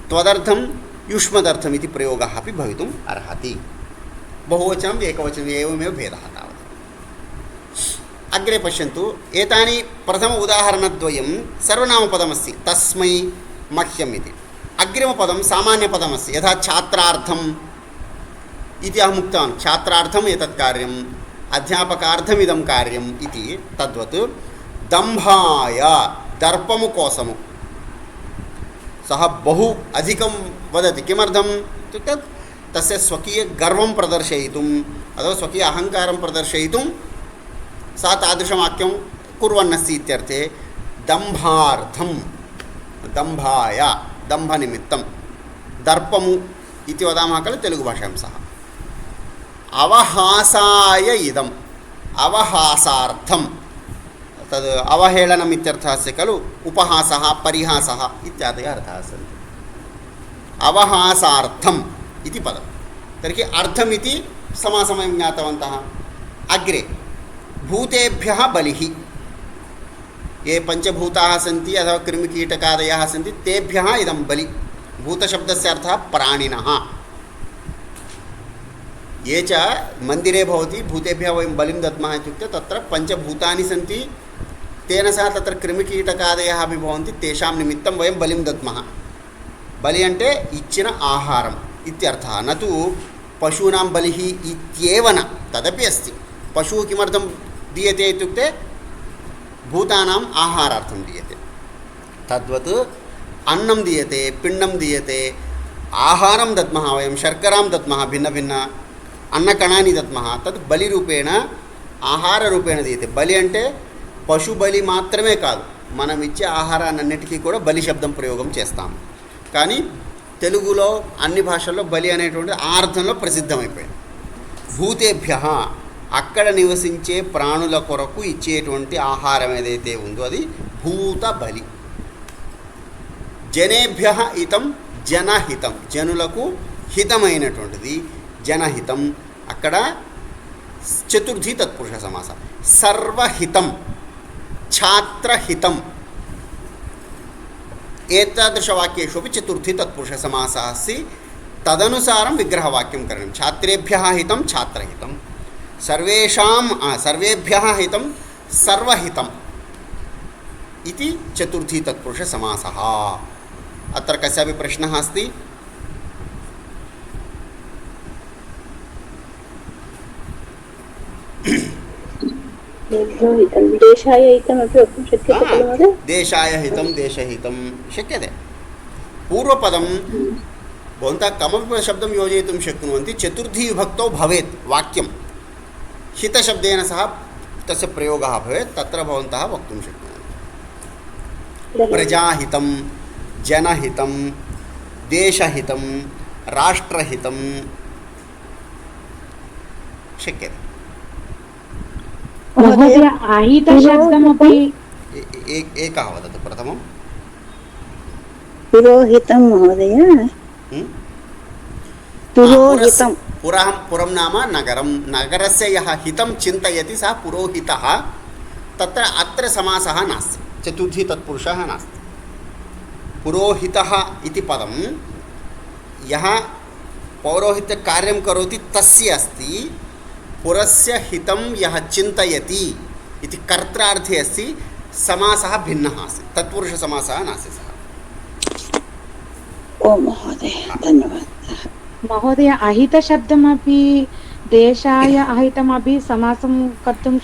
त्वदर्थं युष्मदर्थम् इति प्रयोगः अपि भवितुम् अर्हति. बहुवचनम् एकवचनम् एवमेव भेदः तावत्. अग्रे पश्यन्तु. एतानि प्रथम उदाहरणद्वयं सर्वनामपदमस्ति, तस्मै मह्यम् इति. अग्रिमपदं सामान्यपदमस्ति, यथा छात्रार्थम् इति अहम् उक्तवान्. छात्रार्थम् एतत् कार्यम्, अध्यापकार्थमिदं कार्यम् इति. तद्वत् दम्भाय, दर्पमु कोसमु. सः बहु अधिकं वदति. किमर्थम् इत्युक्ते तस्य स्वकीयगर्वं प्रदर्शयितुम् अथवा स्वकीय अहङ्कारं प्रदर्शयितुं सा तादृशवाक्यं कुर्वन्नस्ति इत्यर्थे. दम्भार्थं, दम्भाय, दम्भनिमित्तं, दर्पमु इति वदामः खलु तेलुगुभाषायां सः. अवहासाय इदम्, अवहासार्थं, तद् अवहेलनम् इत्यर्थः अस्ति खलु. उपहासः, परिहासः इत्यादयः अर्थाः सन्ति. अवहासार्थम् इति पदं. तर्हि अर्थमिति समासमयं ज्ञातवन्तः. अग्रे भूतेभ्यः बलिः, ये पञ्चभूताः सन्ति अथवा कृमिकीटकादयः सन्ति तेभ्यः इदं बलि. भूतशब्दस्य अर्थः प्राणिनः. ये च मन्दिरे भवति भूतेभ्यः वयं बलिं दद्मः इत्युक्ते तत्र पञ्चभूतानि सन्ति, तेन सह तत्र कृमिकीटकादयः अपि भवन्ति, तेषां निमित्तं वयं बलिं दद्मः. बलि अन्टे इच्चिन आहारम् इत्यर्थः, न तु पशूनां बलिः इत्येव न. तदपि अस्ति. पशुः किमर्थं दीयते इत्युक्ते भूतानाम् आहारार्थं दीयते. तद्वत् अन्नं दीयते, पिण्डं दीयते, आहारं दद्मः वयं, शर्करां दद्मः, भिन्नभिन्न अन्नकणानि दद्मः, तद् बलिरूपेण आहाररूपेण दीयते. बलि అంటే పశు బలి మాత్రమే కాదు, మనం ఇచ్చే ఆహారాన్నిటికీ కూడా బలి శబ్దం ప్రయోగం చేస్తాము. కానీ తెలుగులో అన్ని భాషల్లో బలి అనేటువంటి ఆ అర్థంలో ప్రసిద్ధమైపోయింది. భూతేభ్యః, అక్కడ నివసించే ప్రాణుల కొరకు ఇచ్చేటువంటి ఆహారం ఏదైతే ఉందో అది భూత బలి. జనేభ్యః హితం, జనహితం, జనులకు హితమైనటువంటిది జనహితం. అక్కడ చతుర్థి తత్పురుష సమాసం. సర్వహితం, ఛాత్రహితం, एतादृशवाक्येषु अपि चतुर्थी तत्पुरुषसमासः अस्ति. तदनुसारं विग्रहवाक्यं करणीयं. छात्रेभ्यः हितं, छात्रहितं, सर्वेभ्यः हितं, सर्वहितम् इति चतुर्थी तत्पुरुषसमासः. अत्र कस्यापि प्रश्नः अस्ति? हितं देशाय हितमपि वक्तुं शक्यते खलु महोदय? देशाय हितं देशहितं शक्यते। पूर्वपदं भवन्तः कमपि शब्दं योजयितुं शक्नुवन्ति, चतुर्थी विभक्तौ भवेत् वाक्यं, हितशब्देन सह तस्य प्रयोगः भवेत्, तत्र भवन्तः वक्तुं शक्नुवन्ति। प्रजाहितं, जनहितं, देशहितं, राष्ट्रहितं शक्यते। महोदय आहितशब्दमपि एकः वदतु प्रथमं। पुरोहितं महोदय, पुरोहितं। पुरं नाम नगरं, नगरस्य यः हितं चिन्तयति सः पुरोहितः। तत्र अत्र समासः नास्ति, चतुर्थी तत्पुरुषः नास्ति। पुरोहितः इति पदं यः पौरोहित्यकार्यं करोति तस्य अस्ति, पुरस्य हितं यः चिन्तयति इति कर्त्रार्थे अस्ति, समासः भिन्नः अस्ति, तत्पुरुषसमासः नास्ति सः। ओ महोदय धन्यवादः। महोदय अहितशब्दमपि देशाय अहितमपि समासं कर्तुं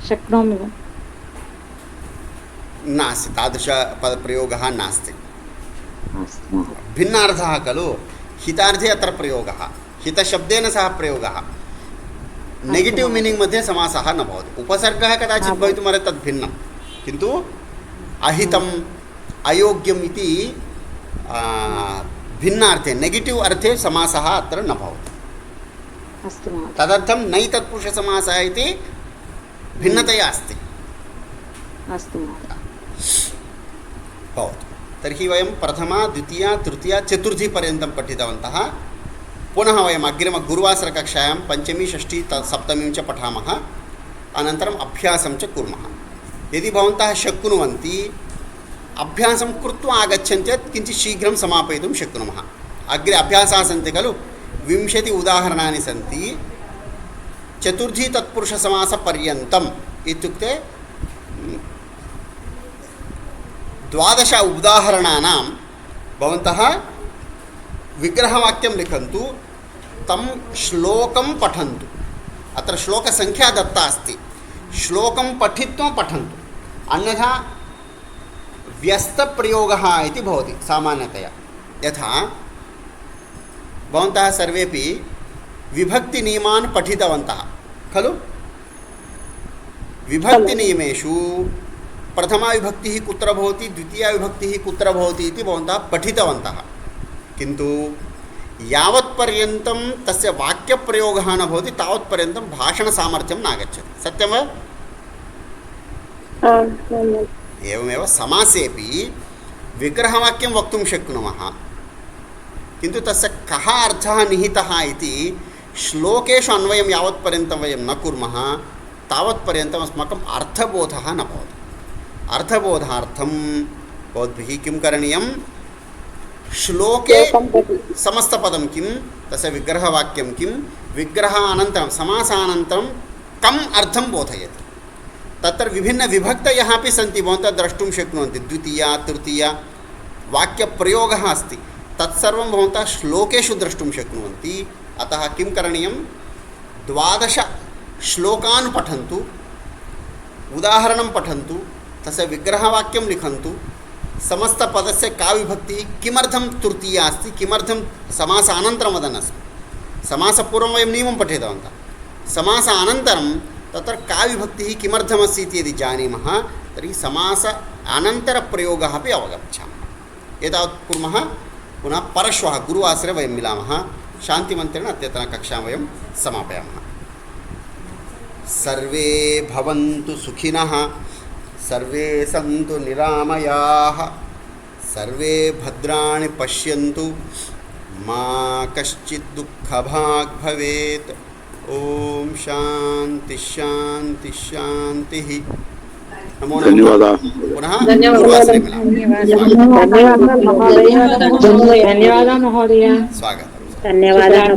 शक्नोमि वा? नास्ति, तादृशपदप्रयोगः नास्ति। भिन्नार्थः खलु, हितार्थे अत्र प्रयोगः, हितशब्देन सह प्रयोगः, नेगेटिव् मीनिङ्ग् मध्ये समासः न भवति। उपसर्गः कदाचित् भवितुमर्हति, तद् भिन्नं, किन्तु अहितम् अयोग्यम् इति भिन्नार्थे नेगेटिव् अर्थे समासः अत्र न भवति। तदर्थं नै तत्पुरुषसमासः इति भिन्नतया अस्ति। अस्तु भवतु। तर्हि वयं प्रथमा द्वितीया तृतीया चतुर्थी पर्यन्तं पठितवन्तः। पुनः वयम् अग्रिमगुरुवासरकक्षायां पञ्चमी षष्ठी सप्तमीं च पठामः, अनन्तरम् अभ्यासं च कुर्मः। यदि भवन्तः शक्नुवन्ति अभ्यासं कृत्वा आगच्छन्ति चेत् किञ्चित् शीघ्रं समापयितुं शक्नुमः। अग्रे अभ्यासाः सन्ति खलु, 20 उदाहरणानि सन्ति। चतुर्थी तत्पुरुषसमासपर्यन्तम् इत्युक्ते 12 उदाहरणानां भवन्तः विग्रहवाक्यं लिखन्तु, तं श्लोकं पठन्तु। अत्र श्लोकसङ्ख्या दत्ता अस्ति, श्लोकं पठित्वा पठन्तु, अन्यथा व्यस्तप्रयोगः इति भवति सामान्यतया। यथा भवन्तः सर्वेपि विभक्तिनियमान् पठितवन्तः खलु। विभक्तिनियमेषु प्रथमा विभक्तिः कुत्र भवति, द्वितीया विभक्तिः कुत्र भवति इति भवन्तः पठितवन्तः, किन्तु यावत्पर्यन्तं तस्य वाक्यप्रयोगः न भवति तावत्पर्यन्तं भाषणसामर्थ्यं नागच्छति। सत्यं वा? एवमेव समासेपि विग्रहवाक्यं वक्तुं शक्नुमः, किन्तु तस्य कः अर्थः निहितः इति श्लोकेषु अन्वयं यावत्पर्यन्तं वयं न कुर्मः तावत्पर्यन्तम् अस्माकम् अर्थबोधः न भवति। अर्थबोधार्थं भवद्भिः किं करणीयं, श्लोके समस्तपदं किं, तस्य विग्रहवाक्यं किं, विग्रहानन्तरं समासानन्तरं कम् अर्थं बोधयति। तत्र विभिन्नविभक्तयः अपि सन्ति, भवन्तः द्रष्टुं शक्नुवन्ति। द्वितीया तृतीया वाक्यप्रयोगः अस्ति, तत्सर्वं भवन्तः श्लोकेषु द्रष्टुं शक्नुवन्ति। अतः किं करणीयं, 12 श्लोकान् पठन्तु, उदाहरणं पठन्तु, तस्य विग्रहवाक्यं लिखन्तु, समस्तपदस्य का विभक्तिः, किमर्थं तृतीया अस्ति, किमर्थं समासानन्तरं वदन् अस्मि। समासपूर्वं वयं नियमं पठितवन्तः, समासानन्तरं तत्र का विभक्तिः किमर्थमस्ति इति यदि जानीमः तर्हि समास अनन्तरप्रयोगः अपि अवगच्छामः। एतावत् कुर्मः। पुनः परश्वः गुरुवासरे वयं मिलामः। शान्तिमन्त्रेण अद्यतनकक्षां वयं समापयामः। सर्वे भवन्तु सुखिनः, सर्वे सन्तु निरामयाः, सर्वे भद्राणि पश्यन्तु, मा कश्चित् दुःखभाग् भवेत्। ॐ शान्ति शान्ति शान्तिः। नमो नमः। धन्यवादाः। पुनः गुरुवासरे मिलामः। धन्यवादः महोदय। स्वागतं। धन्यवादाः।